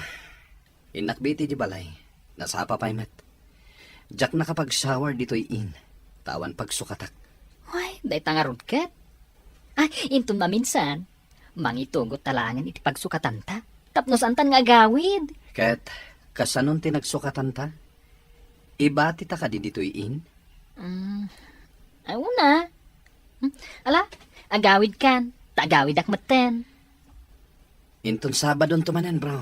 A: Inakbiti di balay. Nasapa pa'y mat. Jack nakapag-shower dito'y in. Tawan pagsukatak.
B: Hoy, day tangarod ket. Ay, intun maminsan. Mangitugot talangan iti pagsukatan ta. Tapnos antan nga agawid.
A: Ket, kasanon tinagsukatan ta? Ibati ta ka di dito'y in?
B: Ay, una. Ala, agawid kan. Tagawid ak maten.
A: Inton Sabadon tumanen, bro.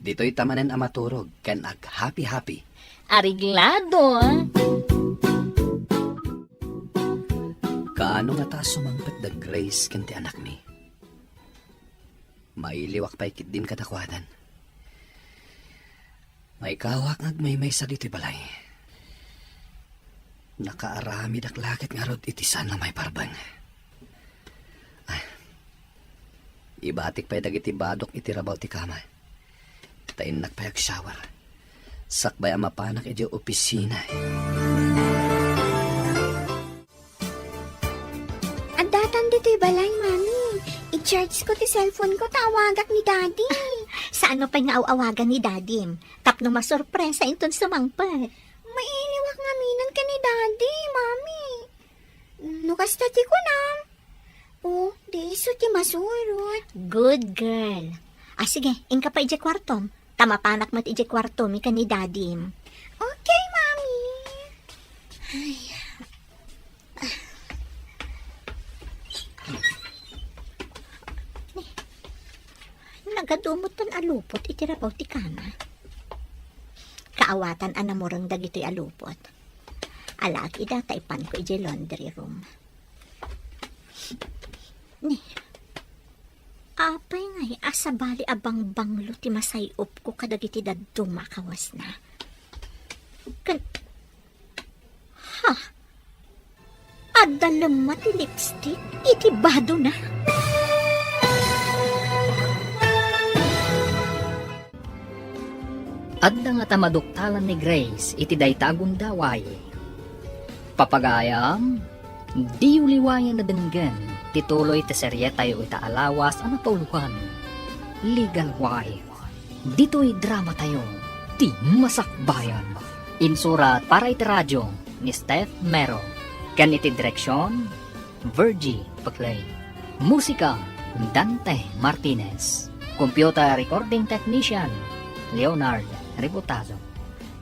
A: Dito'y tamanen amaturog, ken ag happy-happy.
B: Ariglado,
A: Kaano nga ta sumangpet da Grace ken ti anak mi? Mailiwak pa ikit din katakwadan. May kawak ngagmay sa dito'y balay. Nakaarami dak lakit nga rod itisan na may parbang. Ibatik pa'y dagiti badok itirabaw ti kama. Tayin nakpayag shower. Sakbay ang mapanak iti opisina.
C: At datan dito'y balay, mami. I-charge ko ti cellphone ko, tawagak ni Daddy. Saan mo pa'y ngaawagan ni Daddy? Tapno masurpresa inton sumangpat. Mailiwak nga minan ka ni Daddy, mami. Nukastati ko na. Oh, di iso ti masurot. Good girl. Sige, ingka pa ije kwartom. Tamapanak mat ije kwartom, ika ni Daddy. Okay, mami. Ay. nagadumutan alupot itirapaw ti kama. Kaawatan anamurang dagito'y alupot. Alagi da taipan ko iti laundry room. Ni, apay ngay asabali abang banglo ti masayop ko kadagiti dadto makawas na. Adalam ti lipstick, iti bado na.
B: Adda nga tamaduktalan ni Grace iti daytagon daway. Papagayam, di uliwayan na denggan, tituloy ti serye tayo itaalawas ang napauluhan. Legal wife. Dito'y drama tayo, ti masakbayan. Insurat para iti radyo ni Steph Mero. Kan iti direksyon, Virgie Paclay. Musika, Dante Martinez. Computer recording technician, Leonard Ributazo.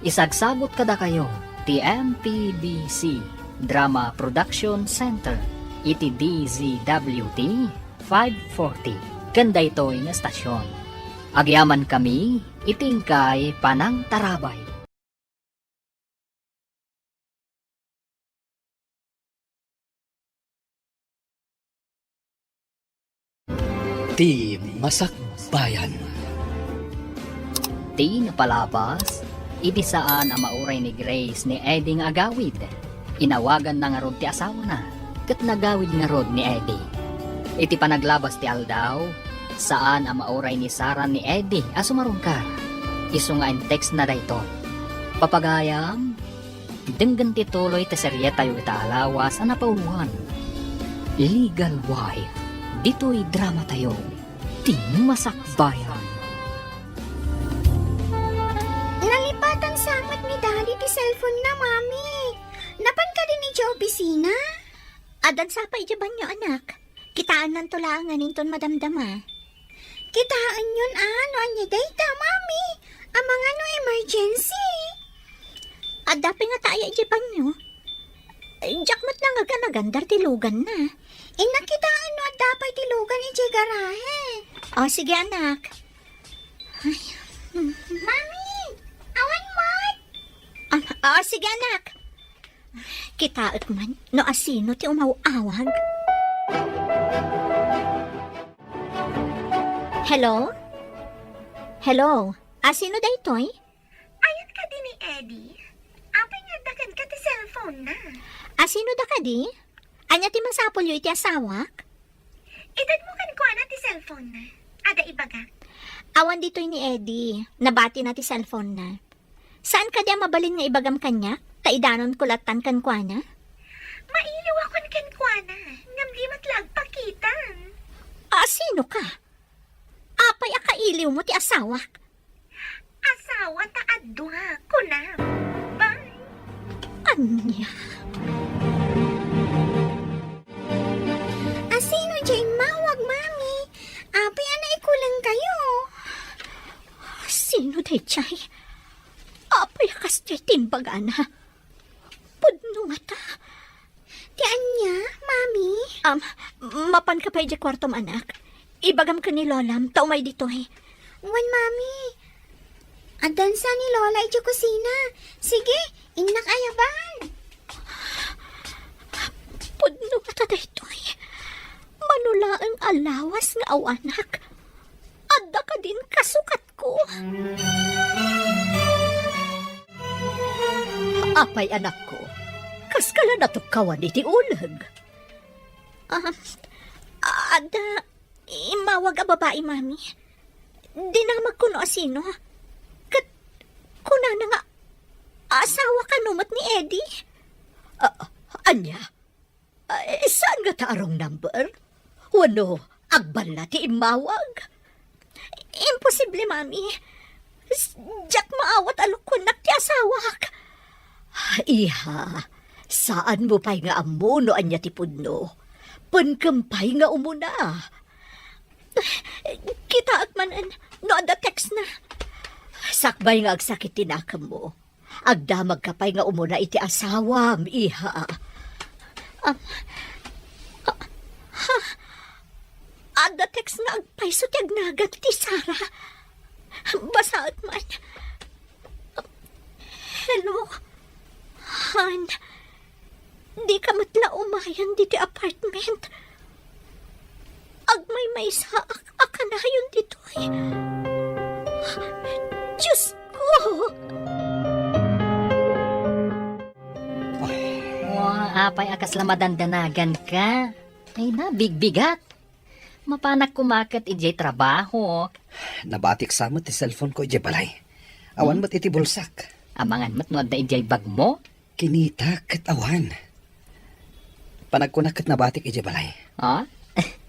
B: Isagsagot kada kayo, TMPBC Drama Production Center, iti DZWT 540. Kanda ito'y nga stasyon. Agyaman kami, itingkay Panang Tarabay.
A: Ti Masakbayan.
B: Ti napalabas, iti saan ang mauray ni Grace ni Eddie nga agawid. Inawagan na nga rod ti asawa na, kat nagawid nga rod ni Eddie. Iti panaglabas ti aldaw, saan ang mauray ni Sarah ni Eddie asumarungkar. Isu nga in text na dayton. Papagayam, denggan ti tuloy ti serye tayo itaalawas ang napauluhan. Legal wife. Dito'y drama tayo, ti masakbayan.
F: Nalipatan samat ni Daddy ti cellphone na, Mami. Napan ka din ni opisina?
C: Adan sa pa ijaban nyo, anak. Kitaan ng tulangan ninton madamdama.
F: Kitaan yun, ano anya data, Mami. Ang mga no emergency.
C: Adapin nga tayo ijaban nyo. Jakmat na nga ganagandar tilugan na.
F: Inakitaan no at dapat tilugan iti garahe.
C: O, sige anak.
F: Mami, awan mo.
C: Sige anak. Kitaot man, no asino ti umawawag. Hello? Hello? Asino da ito'y?
F: Ayat ka din ni Eddie. Apay nga dakan ka ti cellphone na.
C: Asino da ka di? Anya ti masapol yu iti asawak?
F: Edad mo kan kuha na ti cellphone na. Ada ibaga.
C: Awan dito'y ni Eddie. Nabati na ti cellphone na. Saan ka diya mabalin nga ibagam kanya? Taidanon kulatan kan kuha na?
F: Mailiw ako kan kuha na. Ngam di matlag pakitan.
C: Asino ka? Apay akailiw mo ti asawak.
F: Asawa ta adwa ko na. Bye.
C: Anya?
F: Asino dyan mawag, Mami? Apay anay kulang kayo.
C: Sino day chay? Apay akas chay timbaga na. Pudno nga ta.
F: Ti anya, Mami?
C: Mapan ka pa iti kwartom anak. Ibagam ka ni Lolam, taumay dito eh.
F: Wan, Mami. Adansa ni Lola iti kusina. Sige, inak ayaban.
C: Pudno nga ta dito eh. Manulaang alawas nga awanak. Adda ka din kasukat ko.
E: Apay anak ko, kaskala na tukawan iti ulag.
C: Adda, imawag a babae, Mami. Di na magkuno asino. Kat, kuna na nga, asawa ka numot ni Eddie.
E: Anya, saan nga taarong number? Wano, agbal na ti imawag.
C: Imposible, Mami. Diyak maawat alukunak ti asawak.
E: Iha, saan mo pa'y nga amuno anya ti pudno? Pankampay nga umuna.
C: Kita at manan, no ada text na.
E: Sakbay nga agsakit tinakam mo. Agdamag ka pa'y nga umuna iti asawam, iha.
C: adda text nga agpayso ti agnagat ti Sara. Basaat man. Hello, Han. Di ka matla umayan di ti apartment. Agmay sa akanayon dito eh. Diyos ko!
B: Apay akas lamadandanagan ka. Ay na, bigbigat. Mapanak kumakat ijay trabaho.
A: Nabatik sa mo ti cellphone ko ije balay. Awan mo't iti bulsak.
B: Amangan mo't no adda ijay bag mo.
A: Kinita ket awan. Panagkunak ket nabatik ije balay.
B: Ha?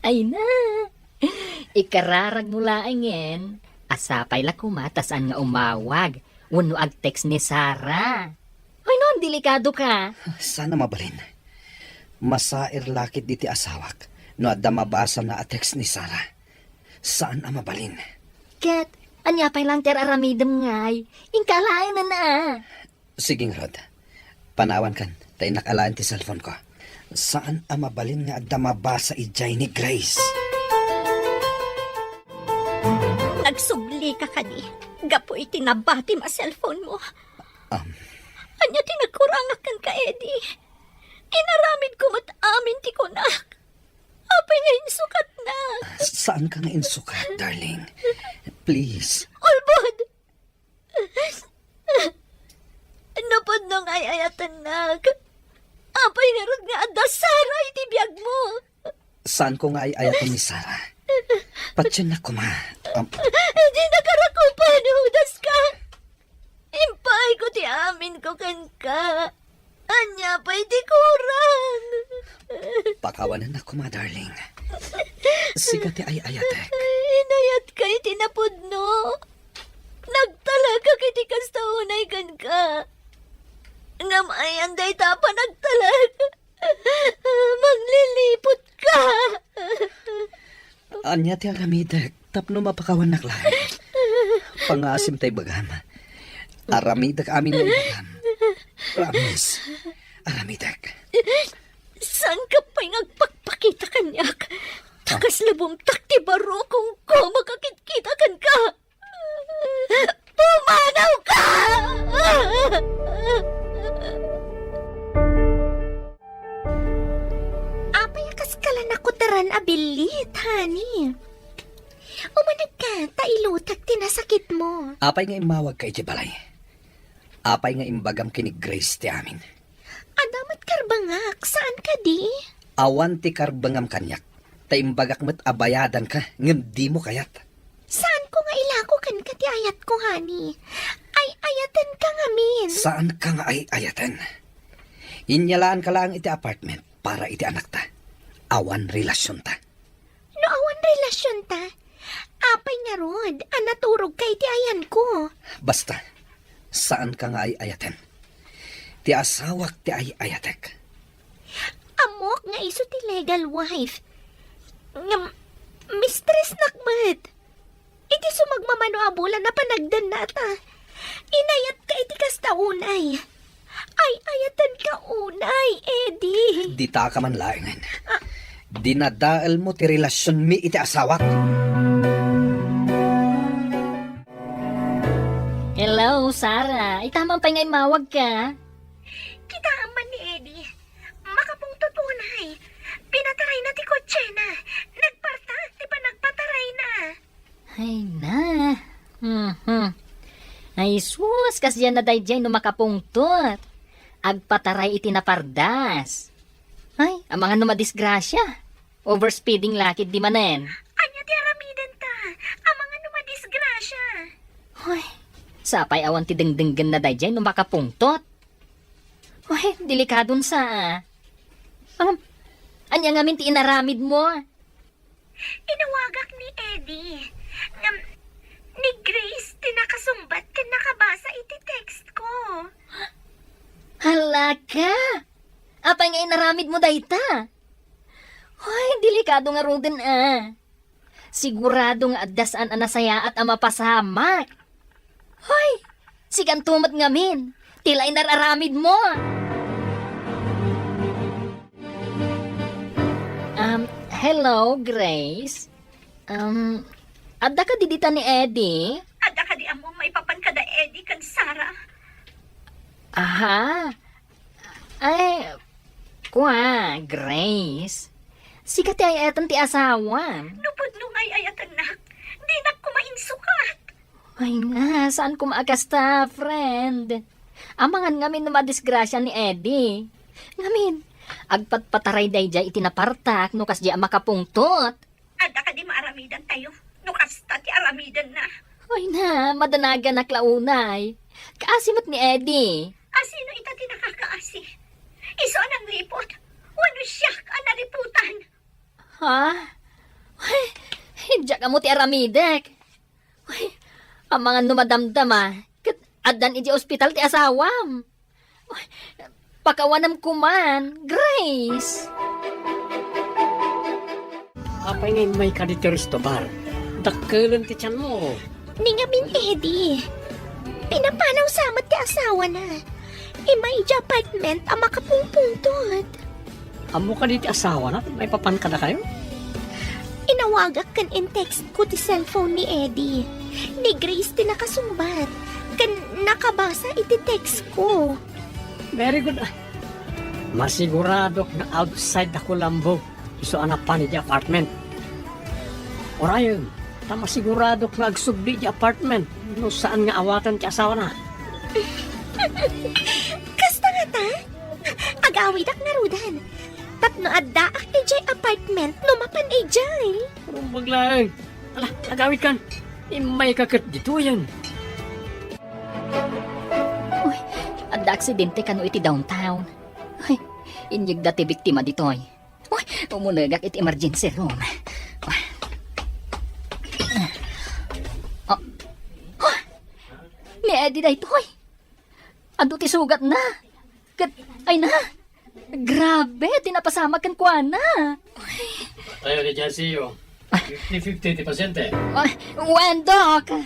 B: Ay na. Ikararag mo laangin. Asapay la kumatasaan nga umawag. Wano ag-text ni Sara. Ay no, delikado ka.
A: Sana mabalin. Masair lakit diti asawak. No adda mabasa na a-text ni Sara. Saan ang mabalin?
B: Ket, anya pay lang ter aramidem ngay. Ingkalain na na.
A: Siging Rod. Panawan kan. Tayo nakalaan ti cellphone ko. Saan ang mabalin nga adda mabasa ijay ni Grace?
C: Nagsubli ka kani. Gapo itinabati ma cellphone mo. Anya tinagkurangak kan ka, Eddie. Inaramid ko mat amin ti kunak. Apay nga insukat na.
A: Saan ka nga insukat, darling? Please.
C: Ulbod! Napod nung ayayatan nag. Apay nga rod nga adda Sara iti biyag mo.
A: Saan ko nga ay ayatan ni Sara? Patsyan na ko ma.
C: Di nakarakupan, hudas ka. Impay ko ti amin ko kan ka. Anya pa'y di kurang.
A: Pakawanan na ko ma, darling. Siga ti ay ayatek.
C: Inayat kay tinapod no. Nagtalaga kay ti kastaunay kan ka. Ngamayan day tapa nagtalaga. Maglilipot ka.
A: Anya ti aramidek. Tapno mapakawan naklay. Pangasim tay bagam. Aramidek amin ng bagam. Promise. Aramidek.
C: Saan ka pa'y nagpakpakita kanyak? Takas labong takti baro kung ko makakita kan ka. Pumanaw ka! Apay akas kalan ako taran abilit, honey. Umanag ka, tailutak tinasakit mo.
A: Apay nga imawag ka iti balay. Apay nga imbagam kinig Grace ti amin.
C: Adamat karbangak, saan ka di?
A: Awan ti karbangam kanyak. Ta imbagak met abayadan ka, ngem di mo kayat.
C: Saan ko nga ilako kan ka ti ayat ko, honey? Ay ayatan ka nga min.
A: Saan ka nga ay ayatan? Inyalaan ka lang iti apartment para iti anak ta. Awan relasyon ta.
C: No awan relasyon ta. Apay nga rod, anaturog kay ti ayan ko.
A: Basta, saan ka nga ay ayatan? Ti asawak ti ay ayatek.
C: Amok nga iso ti legal wife. Mistress nakmat. Iti sumagmamano abula na panagdan nata. Inayat ka iti kastaunay. Ay ayatan ka unay, Eddie.
A: Di ta ka man laingan. Dinadaal mo ti relasyon mi iti asawak.
B: Hello, Sara. Ay tamang pa nga imawag ka.
C: Kita man ni Eddie. Makapong tutunay. Pinataray na ti kotse na. Nagparta, ti pa nagpataray na.
B: Ay na. Ay sus, kasyan na dayjay no makapungtot. Agpataray iti napardas. Ay, ang mga numadisgrasya. Overspeeding lakid di manen.
C: Anya ti aramidan ta. Ang mga numadisgrasya.
B: Ay, sapay awan ti dengdenggan na dayjay no makapungtot. Ay, delikadon sa. Anya ngamin ti inaramid mo.
C: Inawagak ni Eddie. Ni Grace, tinakasumbat ka nakabasa iti text ko.
B: Hala ka! Apay nga inaramid mo dayta. Ay, delikado nga roden Sigurado nga addasan anasaya at amapasamak. Ay, sigan tumat ngamin. Tila inararamid mo. Hello, Grace. Adda ka didita ni Eddie?
C: Ada ka di amo maipapan ka da Eddie kan Sara.
B: Aha. Ay, kuha, Grace. Sikat ay etan ti asawa.
C: Nupod nung ay ayatan na. Di na kumain sukat.
B: Ay nga, saan ko maakasta, friend? Amangan ngamin na madisgrasya ni Eddie. Ngamin, agpatpataray day jay itinapartak, nukas di makapungtot.
C: Ada ka di maaramidan tayo. Nukasta ti aramidan na.
B: Ay na, madanagan na klaunay. Kaasimot ni Eddie.
C: Asino ita ti nakakaasi? Iso ang lipot. Wano siya ka naliputan.
B: Ha? Ay, hidya ka mo ti aramidek. Ay, ang mga numadamdama, kat adan iti ospital ti asawam. Ay, pakawanam kuman, Grace.
D: Apay ngayon may kaditeris to bar. Dakkelan ti tiyan mo.
C: Ningamin Eddie. Pinapanaw samat ti asawa na. Imay di apartment ang makapungpungtot.
D: Amo ka diti asawa na, may papan ka na kayo?
C: Inawagak kan in text ko ti cellphone ni Eddie. Ni Grace ti nakasumbat. Kan nakabasa iti text ko.
D: Very good. Masigurado na outside ako lambo. Iso anak pa ni di apartment. Orayon, ta masigurado nga agsubli di apartment. No saan nga awatan ti asawa na.
C: Kasta nga ta? Agawid ak narudan. Tapno adda ak ti jay apartment numapan ay jay.
D: Pero maglaeng. Ala, nagawit kan. May kakit dito yan.
B: Uy, adda aksidente kano iti downtown. Ay, inyag dati biktima ditoy. Uy, umunagak iti emergency room. Uy. Oh. Oh. Ni Eddie na itoy. Ando ti sugat na. Ay na. Grabe, tinapasama kan kwa na.
G: Tayo ni Jansio. 50-50 ti pasyente.
B: Ay, Wendok.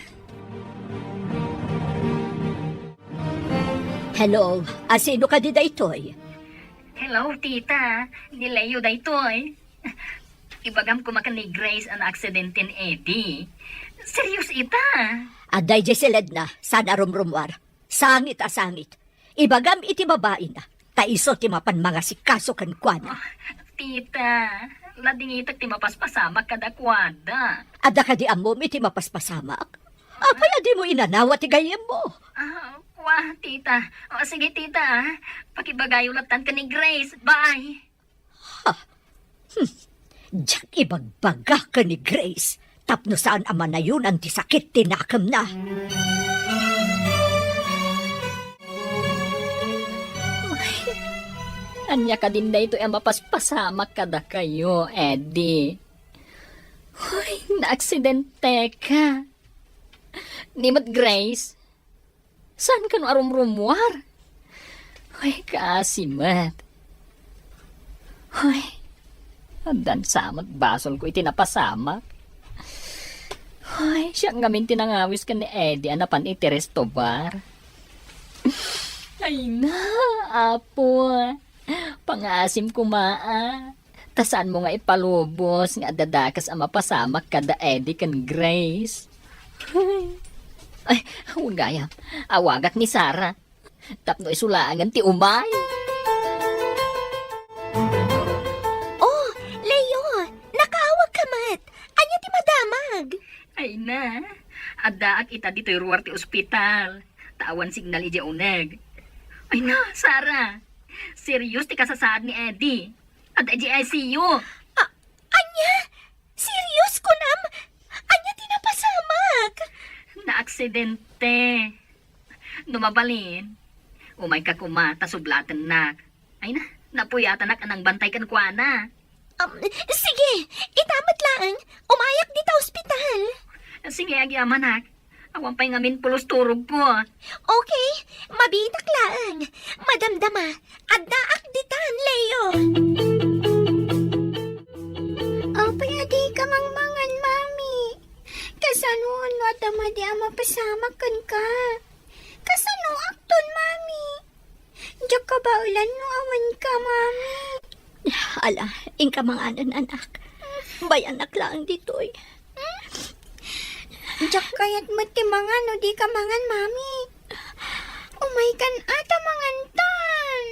E: Hello, asino ka di daytoy?
B: Hello, tita. Nilayo da itoy. Ibagam ko makan ni Grace ang aksidente ni Eddie. Serious ita.
E: Aday di silad na, sana rumrumwar. Sangit a sangit. Ibagam iti babae na. Taiso ti mapan mga sikaso kan kwana.
B: Tita, ladingitak ti mapaspasamak kadakwada.
E: Ada ka di amom iti mapaspasamak. Apay adi mo inanawa ti gayem mo.
B: Wah, tita. O, sige, tita. Pakibagayulatan ka ni Grace. Bye.
E: Diyak ibagbaga ka ni Grace. Tapno saan ama na yun ang tisakit tinakam na.
B: Anya ka din na ito ang mapaspasamak kada kayo, Eddie. Hoy, na-aksidente ka. Nimot Grace, saan ka no arumrumwar? Hoy, kaasimat. Hoy, andan samat basol ko itinapasamak. Hoy, siyang gamin tinangawis ka ni Eddie anapan iti resto bar. Ay na, apo. Pangasim kumaa. Tasan mo nga ipalubos nga dadakas ang mapasamak kada Eddie kan Grace. Ay, gaya. Awagat ni Sarah. Tapno isulangan ti umay.
C: Oh, Leo, nakaawag ka mat. Anya ti madamag.
B: Ay na, adaak ita dito'y ruwar ti ospital. Tawan signal ija uneg. Ay na, Sarah. Serious ti kasasaad ni Eddie. Ada di ICU.
C: Anya? Serious ko nam? Anya ti napasamak?
B: Na-aksidente. Numabalin. Umay ka kumata sublatan nak. Ay na, napuyatan nak anang bantay kan kuana.
C: Sige, itamat lang. Umayak di ta ospital.
B: Sige, agyaman nak. Awan pa'y ngamin pulos turog ko.
C: Okay, mabitak lang. Madamdama, addaak ditan, Leo.
F: Apay adi ka mangmangan, mami. Kasanuon mo at amadi ang mapasamakan ka. Kasano akton, mami. Diyak ka ba ulan no awan ka, mami.
E: Ala, ingka mga anak. Bayan anak lang dito'y.
F: Jak kayat mo ti mangan no di ka mangan, mami. Umay kan ata mangantan.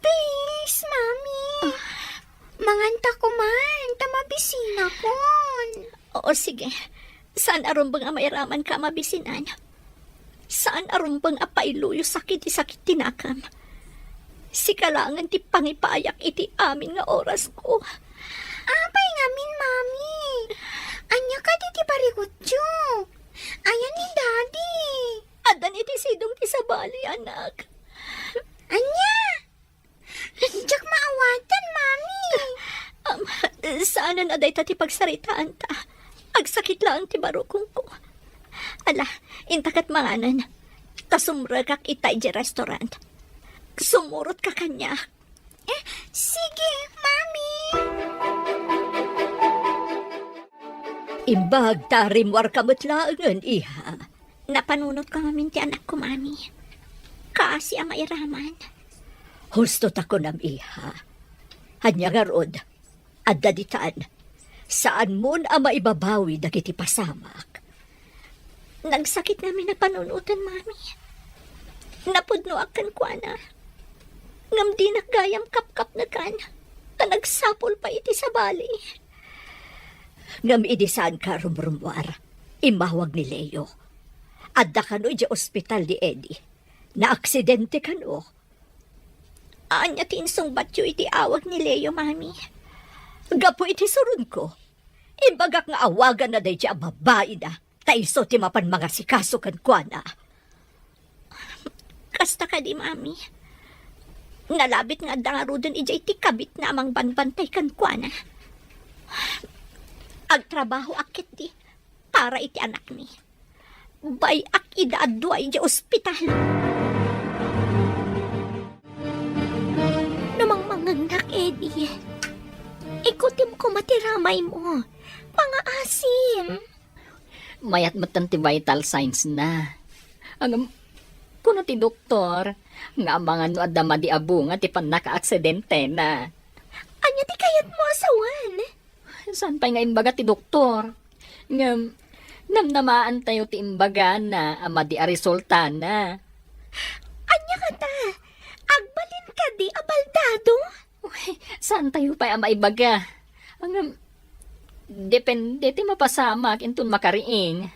F: Please, mami. Manganta ko man, tamabisina kon.
C: Oo, sige. Saan aron bang amairaman ka mabisinan? Saan aron bang apailuyo sakit tinakam? Si kalangan ti pangipayak iti amin nga oras ko.
F: Apay ngamin, mami. Anya ka di ti parikutyo. Ayan ni daddy.
C: Adan iti sidong ti sabali, anak.
F: Anya? Jak maawatan, mami.
C: Saan na day ti pagsaritaan ta? Agsakit lang ti barukong ko. Ala, intakat manganan. Kasumragak itay di restaurant. Sumurot ka kanya.
F: Sige, mami.
E: Imbag tarim war kamutlaangan, iha.
C: Napanunot ka mamin ti anak ko, mami. Kasi ang mairaman.
E: Husto tako nam, iha. Hanya nga rod, at daditaan, saan mo na maibabawi dagiti pasamak?
C: Nagsakit namin na panunutan, mami. Napudno akan kwa na. Ngam di nagayam kap-kap na kan. Nagsapol pa iti sa bali.
E: Ngam idisaan ka rumrumwar, imawag ni Leo. Adda kano di ospital di Eddie. Na aksidente kano.
C: Anya tinsong batyo iti awag ni Leo, mami.
E: Gapo iti surun ko. Imbagak nga awagan na day di babae na. Taiso ti mapan mga sikaso kan kwa na.
C: Kasta ka di, mami. Nalabit nga dangaro dun ijay ti kabit na amang banbantay kan kwa na. Agtrabaho akit di. Para iti anak ni. Bay ak idaadway di ospital. Namang mangangnak, Eddie. Ikutim ko matiramay mo. Pangaasim.
B: Mayat matan ti vital signs na. Ang kuno ti doktor, nga mga no adama di abu nga ti panaka-aksidente na.
C: Anya ti kayat mo asawan?
B: Saan pa nga imbaga ti doktor? Nga, namnamaan tayo ti imbaga na ama di a resulta na.
C: Anya ka ta? Agbalin ka di abaldado?
B: Uy, saan tayo pa ama ibaga? Ang, depende ti mapasamak intun makariing.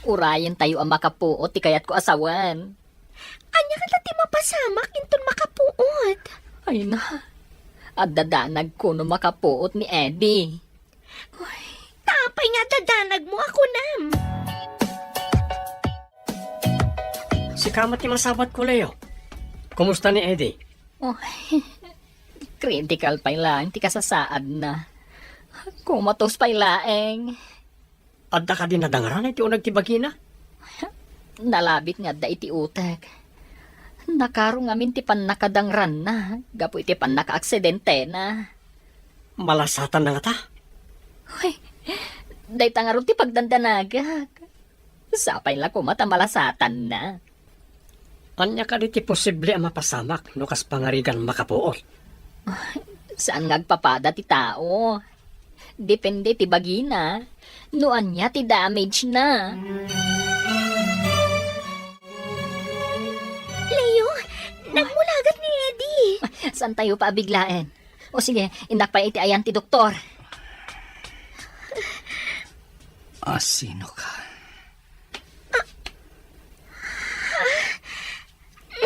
B: Urayan tayo ang makapuot ti kayat ko asawan.
C: Anya ka ti mapasamak inton makapuot?
B: Ay na, at dadanag ko no makapuot ni Eddie.
C: Tapay nga dadanag mo ako nam.
D: Si kamat ni masabat ko, Leo. Kumusta ni Eddie?
B: Oh, critical pa lang, ti kasasaad na. Kumatos pa laeng.
D: Adda ka din nadangaran iti unag ti bagina?
B: Nalabit nga da iti utek. Nakarong amin ti panakadangran na. Gapo iti panaka-aksidente na.
D: Malasatan na nga ta.
B: Uy, day tangarong ti pagdandanagag. Sapay la kumata malasatan na.
D: Anya ka di ti posible ang mapasamak no kas pangarigan makapuot.
B: Saan ngagpapada ti tao? Depende ti bagina. Noan niya ti damage na.
C: Leo, nagmulagat ni Eddie.
B: Saan tayo pa biglaen? O sige, indak pa iti ayan ti doktor.
A: Sino ka?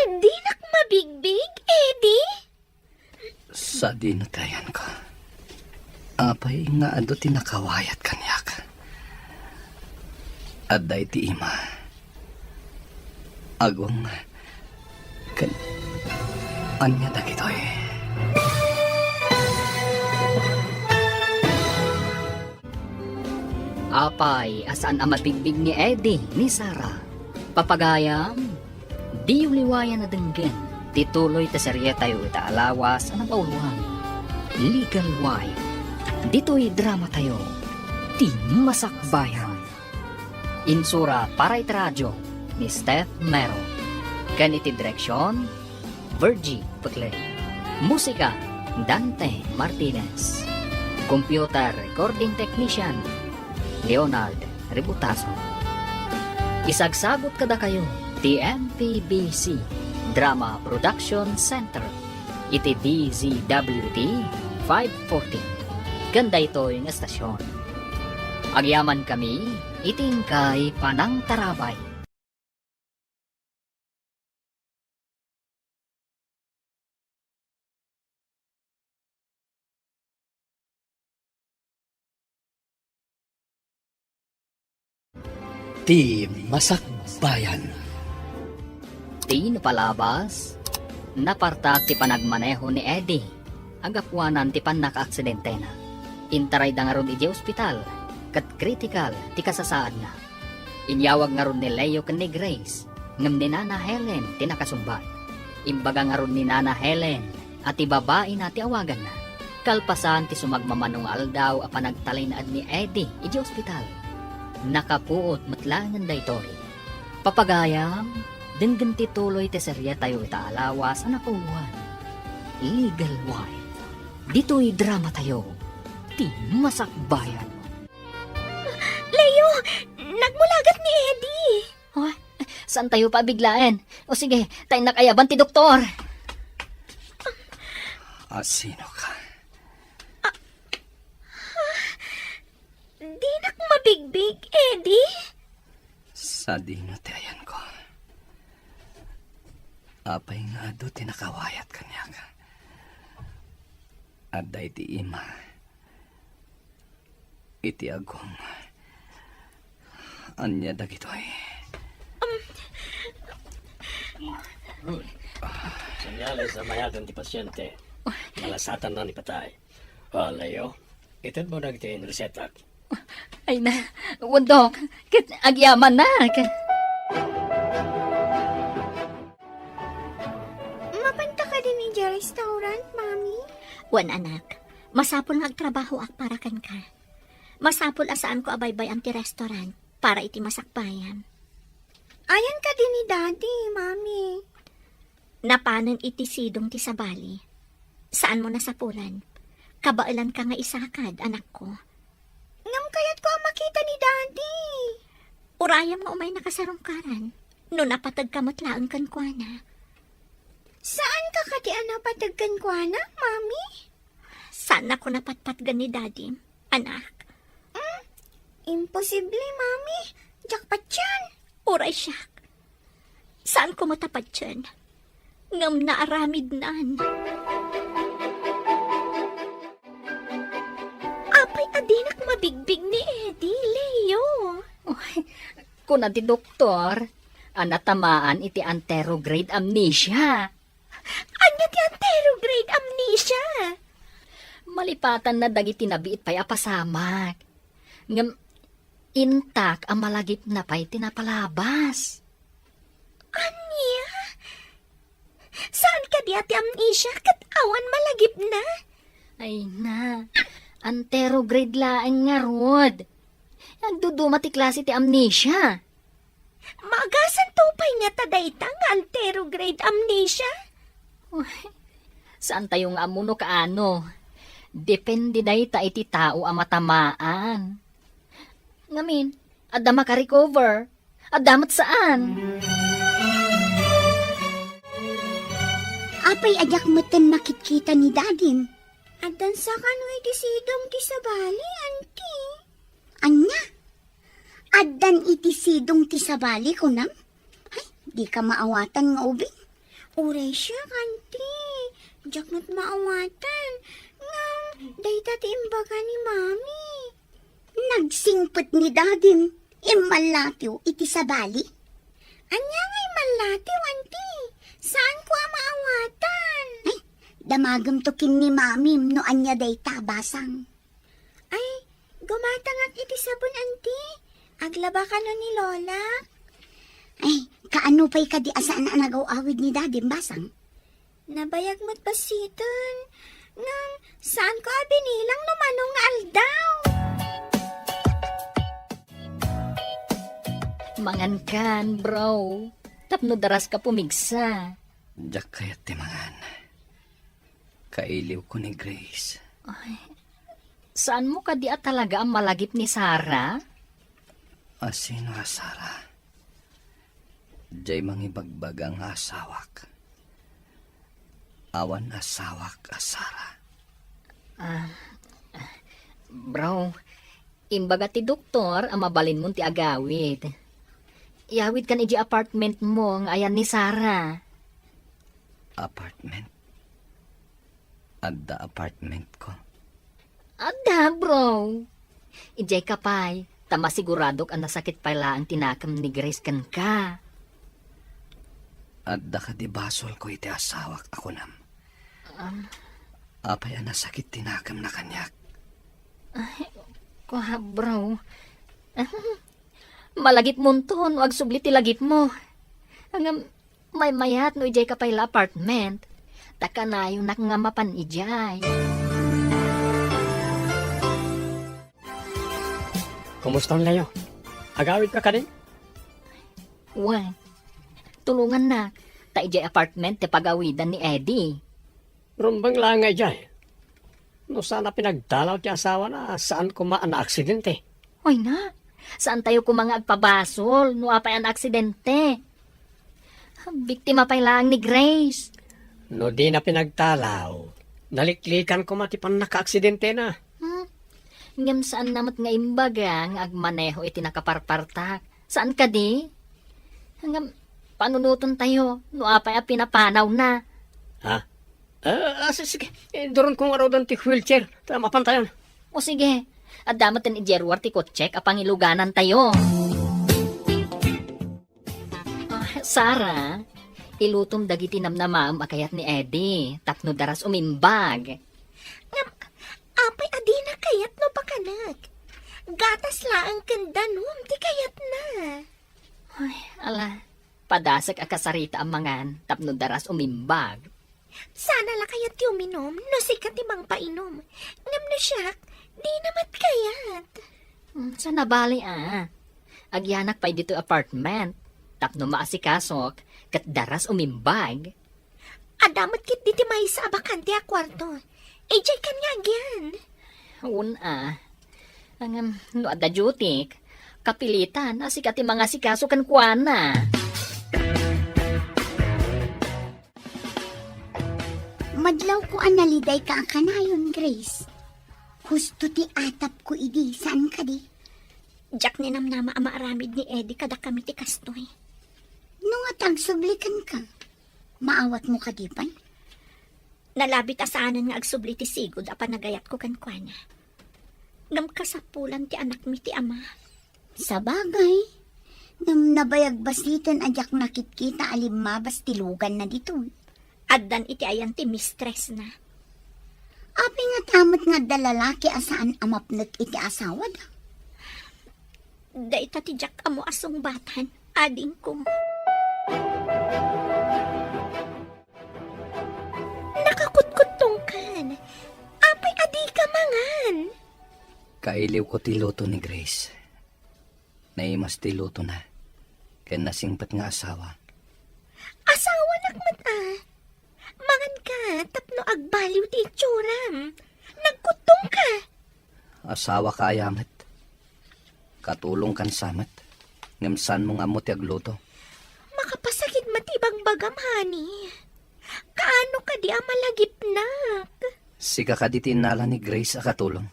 C: Di nak mabigbig, Eddie?
A: Sa dinatayan ko. Apay nga ado tinakawayat kanyak. Aday ti ima. Agwang kan anya dagitoy.
B: Apay, asaan ang mabigbig ni Eddie, ni Sarah. Papagayam, di uliwayan na denggen. Tituloy ta serye tayo itaalawas ang pauluhan. Legal Wife. Dito'y drama tayo. Ti Masakbayan. Insura para itradyo ni Steph Mero. Ganiti direksyon, Virgie Putle. Musika, Dante Martinez. Computer Recording Technician, Leonard Ributaso. Isagsagot kada kayo, TMPBC, Drama Production Center, iti DZWT 540. Ganda ito yung estasyon. Agyaman kami, iting kay Panang Tarabay.
A: Ti Masakbayan.
B: Di napalabas, napartak ti panagmaneho ni Eddie. Agapuanan ti panaka-aksidente na. Intaray da nga ron iti ospital, kat critical ti kasasaad na. Inyawag nga ron ni Leo ken ni Grace, ngam ni Nana Helen ti nakasumbat. Imbaga nga ron ni Nana Helen, at ti babae na ti awagan na. Kalpasan ti sumagmamanong aldaw a panagtalinaad ni Eddie iti ospital. Nakapuot matlangan daytoy. Papagayam, denggan ti tuloy ti serye tayo itaalawas na nakuwan. Legal wife. Dito'y drama tayo. Ti Masakbayan.
C: Leo, nagmulagat ni Eddie.
B: Oh, saan tayo pabiglaan? O sige, tayo nakayaban ti doktor.
A: Sino ka?
C: Di nak mabigbig, Eddie.
A: Sa dinotayan ko. Apay nga do tinakawayat kanya ka. At day ti ima. Iti agong. Anya dagitoy.
G: Senyales na mayatan ti pasyente. Malasatan na ni patay. Leo, itad mo nagtiin resetak.
B: Ay na, wandok, kit agyaman na.
C: Mapanta ka din ni restaurant, Mami? Wan, anak. Masapol nga agtrabaho ak para kan ka. Masapol asaan ko abaybay ang ti restaurant para iti masakbayan. Ayan ka din ni Daddy, Mami. Napanan iti sidong ti sabali. Saan mo nasapulan? Kabailan ka nga isakad, anak ko. Ngam kayat ko ang makita ni Daddy. Urayam nga umay nakasarungkaran. No napatag ka matlaang kan kwa na. Saan ka kati napatag kan kwa na, Mami? Saan ako napatpatgan ni Daddy, anak? Imposible, Mami. Jakpat yan. Uray siya. Saan ko matapat yan? Ngam naaramid naan. Apay adinak mabigbig ni Eddie, Leo.
B: Kung ti doktor, anatamaan iti anterograde amnesia.
C: Anya ti anterograde amnesia?
B: Malipatan na dagiti nabiit pa'y apasamak. Ngam, intak ang malagip na pa'y tinapalabas.
C: Anya? Saan ka di ati amnesia kat awan malagip na?
B: Ay na, anterograde laeng nga rod. Nagduduma ti klase ti amnesia.
C: Magasan tupay nga tadaytang anterograde amnesia?
B: Saan tayo nga amuno kaano? Depende day ta iti tao ang matamaan. Ngamin, adda maka-recover. Adamat saan?
F: Apay ajak meten makikita ni Dadin.
C: Adan sa kano'y disidong ti sabali, auntie.
F: Anya? Addan iti sidong ti sabali ko nam? Ay, di ka maawatan nga ubing.
C: Uray siya, auntie. Diyak mo't maawatan. Ngam, dayta ti imbaga ni Mami.
F: Nagsingpet ni Dadin. Imalatiw iti sabali.
C: Anya nga'y malatiw, auntie. Saan ko ang maawatan?
F: Ay, damagam to kin ni Mami no anya day tabasang.
C: Ay, gumatangak iti sabon, auntie. Aglaba ka no ni Lola.
F: Ay, kaano pa'y kadi asaan na nagaw-awid ni Dadin basang?
C: Nabayag mo't pasiton. Ngam, saan ko abinilang numanong nga aldaw?
B: Mangan kan, bro. Tapno daras ka pumigsa.
A: Diyak kayat timangan. Kailiw ko ni Grace.
B: Saan mo ka di talaga ang malagip ni Sarah?
A: Asin nga Sara. Diyay mangibagbag ang asawak. Awan asawak Sara.
B: Bro, imbaga ti doktor, ang mabalin mo ti agawid. Iawid kan iji apartment mo, nga ayan ni Sarah.
A: Apartment. Adda apartment ko.
B: Ada, bro. Ijay kapay, tama siguradok ang nasakit pala ang tinakam ni Grace kan ka.
A: Adda ka di basol ko iti asawak ako nam. Apay ang nasakit tinakam na kanyak.
B: Kuha, bro. Malagip mo to, no agsubli ti lagip mo. Hanggang may mayat no ijay kapay la apartment. Taka na yung nakangamapan ijay.
D: Kumusta ang layo? Agawid ka din?
B: Wah, tulungan na. Ta ijay apartment te pagawidan ni Eddie.
D: Rumbang langay dyan. No sana pinagdalaw ti asawa na saan kumaan na aksidente.
B: Hoy na, saan tayo kumanga agpabasol no apay ang aksidente? Biktima pa lang ni Grace.
D: No di na pinagdalaw. Naliklikan ko matipan naka-aksidente na.
B: Ngam saan namat nga imbaga nga agmaneho iti nakaparpartak. Saan ka di? Hanggang panunuton tayo no apay a pinapanaw na.
D: Ha? Sige. Doon kong araw doon ti wheelchair. Tama pantayon.
B: O sige, at damat ni Jerwar ti kotsek a pangiluganan tayo. Sara, ilutom dagiti namnamam akayat ni Eddie. Tapno daras umimbag.
C: Apay adina kayat no pakanak. Gatas laang kanda num, ti kayat na.
B: Ay, ala, padasak akasarita ang mangan. Tapno daras umimbag.
C: Sana la kayat ti uminom, no sikat ti mang painom. Ngam no siyak, di namat kayat.
B: Sa nabali Agyanak pa dito apartment. Tapno maasikasok, kat daras umimbag.
C: Adamat kit di ti may sa abakante a kwarto. Ejay kan nga agyan.
B: Ang no ada jutik, kapilitan, asikat yung mga sikaso kan kuana.
F: Madlaw ko analiday ka ang kanayon, Grace. Husto ti atap ko idi, saan ka di?
C: Jack ni namnama ama aramid ni Eddie kada kami ti kastoy.
F: Nung atang sublikan ka, maawat mo ka di pan?
C: Nalabit asaanan nga agsubli ti sigod apa nagayat ko kan kuana. Ngam kasapulan ti anak mi ti ama.
F: Sa bagay, nang nabayag basitan ajak nakitkita alimabas tilugan na dito.
C: Addan iti ayan ti mistress na.
F: Api nga tamot nga dalalaki asaan amapnot iti asawa da.
C: Da ita ti Jack amo asong batan, ading ko. Nakakutkutong kan. Apay adi ka mangan.
A: Kailiw ko ti luto ni Grace. Naimas ti luto na. Kaya nasingpat nga asawa.
C: Asawa nakmat Mangan ka, tapno agbaliw ti itsuram. Nagkutong ka.
A: Asawa ka ayamat. Katulong kan samat. Ngamsan mo nga mo ti agluto.
C: Makapasakit matibang bagam, honey. Kaano ka di amalagip nak?
A: Siga ka di tinala ni Grace a katulong.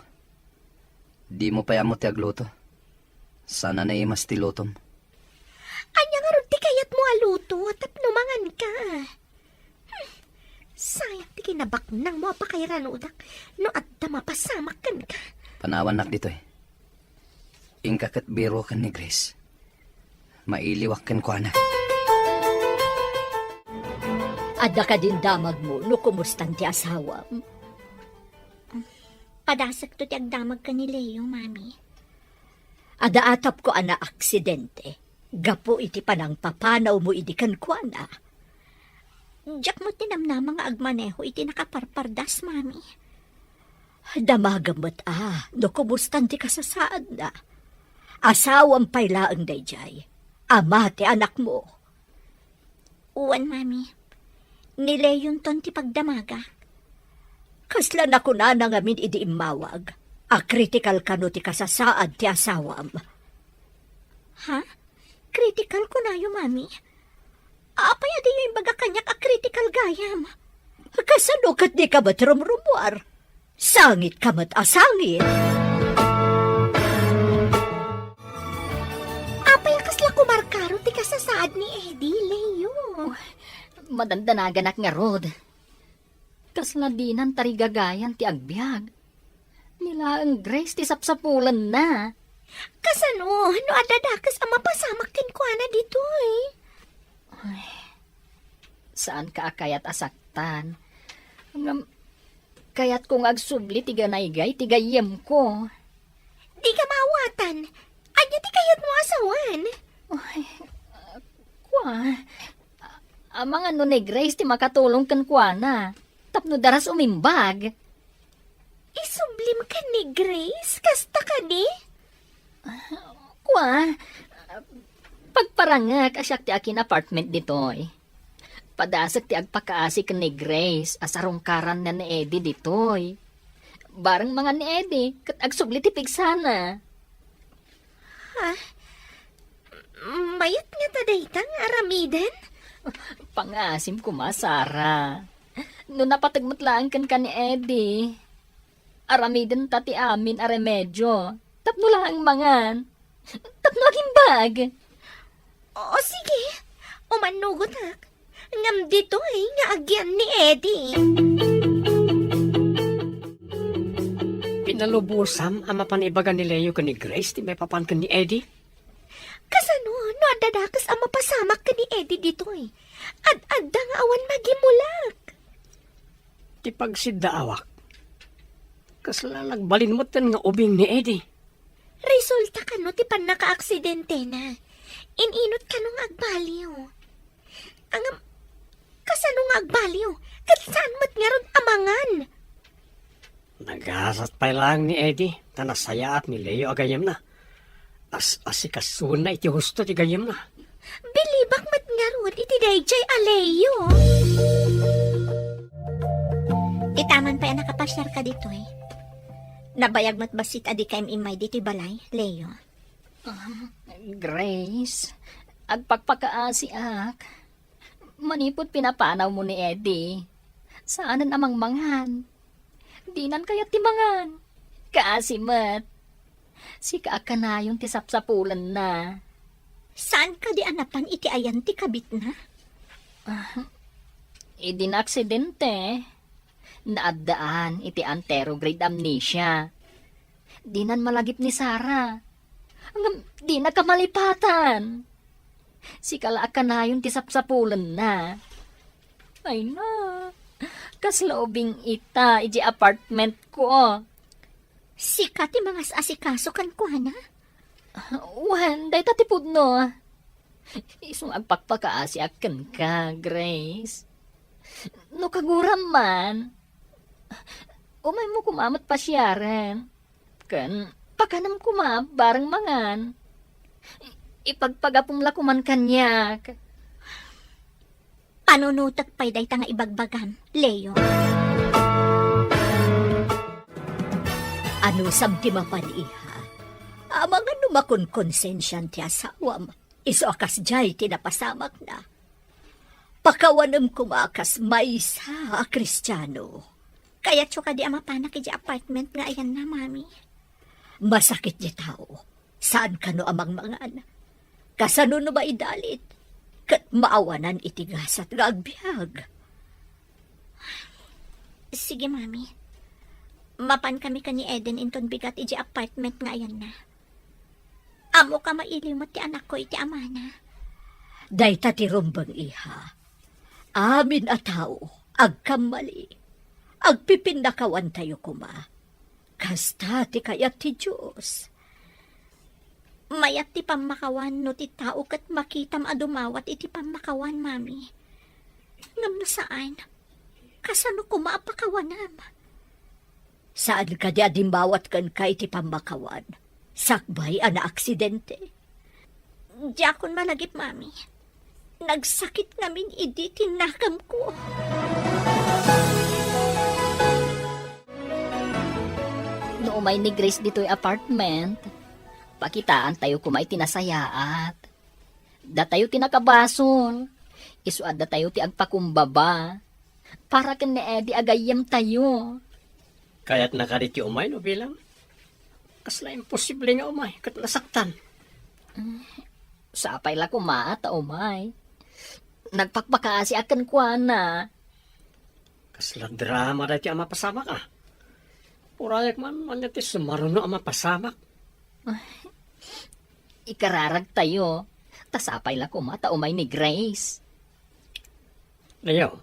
A: Di mo pa mo ti agluto. Sana na imas ti lutom.
C: Anya nga ron ti kayat mo aluto, tapno mangan ka. Sayang ti kinabaknang mo pa kay ranudak, no at mapasamak kan ka.
A: Panawan nak dito Ingkakat biro kan ni Grace. Mailiwak kan ko na.
E: Ada ka din damag mo, no kumustan ti asawa.
C: Padasak to ti agdamag ka ni Leo, mami.
E: Ada atap ko ana aksidente. Gapo iti panang papanaw mo idikan ko ana.
C: Jack mo tinamnama nga agmaneho iti nakaparpardas, mami.
E: Damagamot no kumustan ti kasasaad na. Asawang pailaang dayjay. Ama ti anak mo.
C: Uwan, mami. Ni Leo ton ti pagdamaga.
E: Kasla na ko na ngamin idi imawag. A critical kano ti kasasaad ti asawam.
C: Ha? Critical ko na yung mami. Apay adi yung baga kanyak a critical gayam.
E: Kasano kat di ka matrumrumuar? Sangit ka mat asangit.
C: Apay kasla kumarkaro ti kasasaad ni Eddie, Leo.
B: Madandanagan nga rod. Kasladinan tarigagayan ti agbyag. Nila ang Grace ti sapsapulan na.
C: Kasano, no adadakas ang mapasamakin ko na dito eh.
B: Saan ka akayat asaktan? Kayat kong agsubli ti ganaygay ti gayem ko.
C: Di ka mawatan. Anya ti kayat mo asawan.
B: Kwa, amang ano ni Grace ti makatulong kan kwa na. Tapno daras umimbag.
C: Isublim ka ni Grace? Kasta ka di?
B: Kwa, pagparangak asyak ti akin apartment ditoy. Padasag ti agpakaasik ni Grace asarong karan na ni Eddie ditoy. Barang mga ni Eddie, kat agsubli ti pigsana.
C: Mayat nga tadaytang aramidan?
B: Pangasim ko masara. No napatagmutlaan kan ni Eddie. Aramiden tati amin a remedyo. Tapno lang ang mangan. Tapno aging bag.
C: O sige, umanugot hak. Ngam dito eh, nga agyan ni Eddie.
D: Pinalubusam ang mapanibagan ni Leo ka ni Grace, di may papan ka ni Eddie.
C: Kasano, no adadakas ang mapasamak ka ni Eddie dito eh. Ad-adda nga awan magimulak.
D: Di pagsidaawak. Kaslalag-balin mo tan nga ubing ni Eddie.
C: Resulta ka no, ti pan naka-aksidente na. Ininot ka nung agbaliw. Ang kasano nga agbaliw? Kat saan mat nga ron amangan?
D: Nagasat pa lang ni Eddie, tanasaya at ni Leo agayam na. Asikasun na iti husto ti gayam na.
C: Bilibak mat nga ron, iti dayjay aleyo. Itaman pa yan nakapasyar ka dito eh. Nabayag mat basit adi kayem imay dito balay, Leo.
B: Grace, agpagpakaasi ak. Manipot pinapanaw mo ni Eddie. Saanan amang mangan? Dinan kayat ti mangan. Kaasimat. Si kaakanayon ti sapsapulan na.
C: Saan ka di anapan iti ayan ti kabit na?
B: Idi na aksidente. Naaddaan iti anterograde amnesia. Dinan malagip ni Sarah. Di na kamalipatan. Si kalaakanayon ti sapsapulan na. Ay na. Kaslaubing ita, iji apartment ko.
C: Sika ti mga asikaso kan ko na?
B: Wan, day tatipod no. Isong agpakpakaasi akan ka, Grace. No kaguram man. Umay mo kumamat pa siya rin. Kan, pakanam kuma, barang mangan. Ipagpagapong lakuman kanyak.
C: Panunutat pa'y day nga ibagbagan, Leo.
E: Ano sabdi mapan iha? Amang ano makon konsensyan ti asawam. Iso akas jay tinapasamak na. Pakawanam kumakas maysa a Kristiyano.
C: Kaya tsuka di amapanak iji apartment nga ayan na, mami.
E: Masakit di tao. Saan ka no amang mangan? Kasano no ba idalit? Kat maawanan itigasat nga agbyag.
C: Sige, mami. Mapan kami ka ni Eden inton bigat iji apartment nga ayan na. Amo ka mailimot ti anak ko iti amana.
E: Dayta ti rumbang iha. Amin a tao, agkamali. Agpipindakawan tayo kuma. Kasta ti kayat ti Diyos.
C: Mayat ti pamakawan no ti tao kat makitam adumawat iti pamakawan, mami. Ngam na saan? Kasano ko maapakawanam?
E: Saan ka di adimbawat kan kay ti pamakawan? Sakbay ana aksidente.
C: Diyakon malagip, mami. Nagsakit namin idi tinakam ko.
B: No umay ni Grace dito'y apartment. Pakitaan tayo kumay tinasayaat. Da tayo tinakabason. Isuad da tayo ti agpakumbaba. Para kan ni Eddie agayam tayo.
D: Kaya't nakarit yung umay, no bilang? Kasla imposible nga umay, kat nasaktan.
B: Sapay la kumaat, umay. Nagpakpakasi akan kwa na.
D: Kasla drama dati ang mapasamak ah. Purayak man, manyatis sumaruno ang mapasamak.
B: Ikararag tayo. Tasapay la kumata, umay ni Grace.
D: Leo,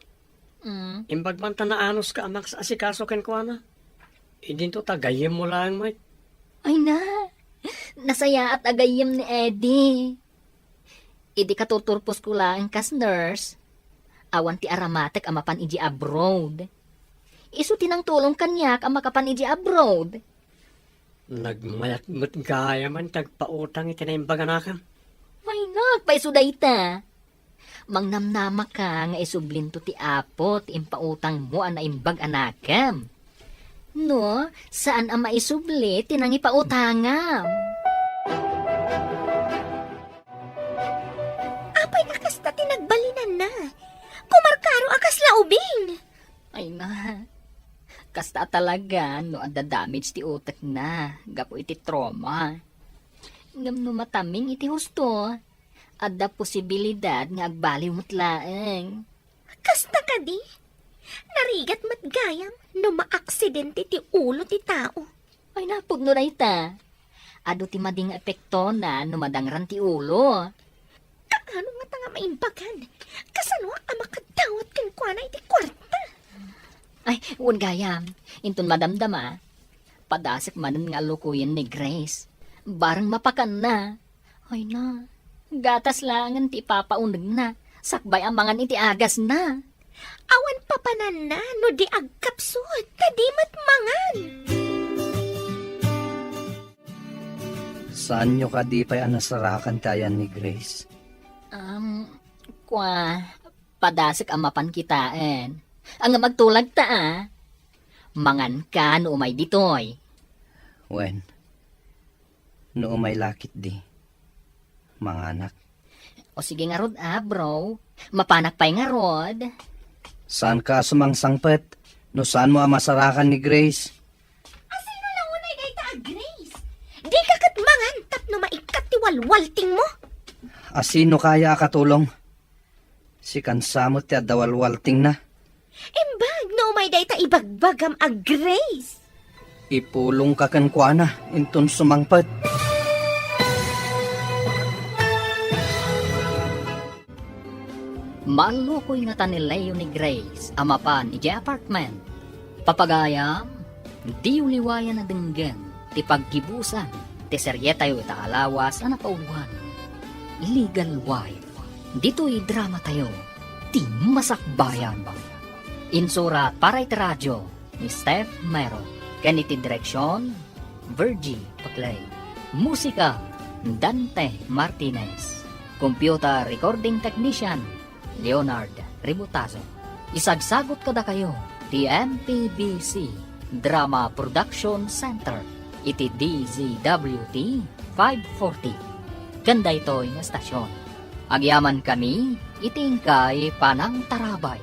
B: Mm.
D: imbag man tanaanos ka amak sa asikaso ken kwa na. Hindi to tagayem mo lang, Mike.
B: Ay na. Nasaya at agayim ni Eddie. Idi katuturpos ko lang kas nurse. Awan ti aramatek amapan iji abroad. Isu tinang tulong kanyak ang makapan iji abroad.
D: Nagmayat mo't gaya man tagpautang itinaimbag anakan.
B: Ay na, paisuday ta. Mangnamnama ka nga isublinto ti apo ti impautang mo ang naimbag anakam. No, saan ang maisubli tinang ipautangam?
C: Apay nakasta tinagbalinan na. Kumarkaro akas laubing.
B: Ay na, kasta talaga no ang damage ti utak na, gapo iti trauma. Ngam no mataming iti husto, adda posibilidad nga agbaliw mutlaeng.
C: Kasta ka di. Narigat matgayam no maaksidente ti ulo ti tao.
B: Ay napugno na ita. Ado ti mading epekto na no madangran ti ulo.
C: Kaano nga tanga maimbagan? Kasano ang makadawat kan kwa na iti kwarta?
B: Ay, un gayam, inton madamdama. Padasik manan nga lukuyan ni Grace. Barang mapakan na. Ay na, gatas langan ti papaunag na. Sakbay ang mangan iti agas na.
C: Awan papanan na no di agkapsot. Tadimat mangan.
A: Saan nyo ka di pa'y anasarakan tayan ni Grace?
B: Padasik ang mapan kitaan. Ang magtulag ta mangan ka no umay ditoy.
A: Wen, no may lakit di. Mga anak,
B: O sige nga rod bro. Mapanak pa'y nga rod.
A: saan ka sumangsangpet? No saan mo ang masarakan ni Grace?
C: Asino na unay kay ta Grace? Di ka kat mangan tapno maikat ti walwalting mo.
A: Asino kaya katulong? Si kansamot ti adawalwalting na.
C: Imbag no may day ta ibagbagam a Grace.
A: Ipulong ka kan kwa na, inton sumangpet.
B: Malukoy nga tanilayo ni Grace, amapan iti apartment. Papagayam, di uliwayan na denggan, ti paggibusan, ti seryetayo itaalawas na napauluan. Legal wife. Dito'y drama tayo, ti masakbayan. Insurat para iti radyo, ni Steph Mero. Ganiti direksyon, Virgie Paclay. Musika, Dante Martinez. Computer recording technician, Leonard Ributazo. Isagsagot kada kayo, ti MPBC Drama Production Center, iti DZWT 540. Ganda ito yung estasyon. Agyaman kami, itingkay panang tarabay.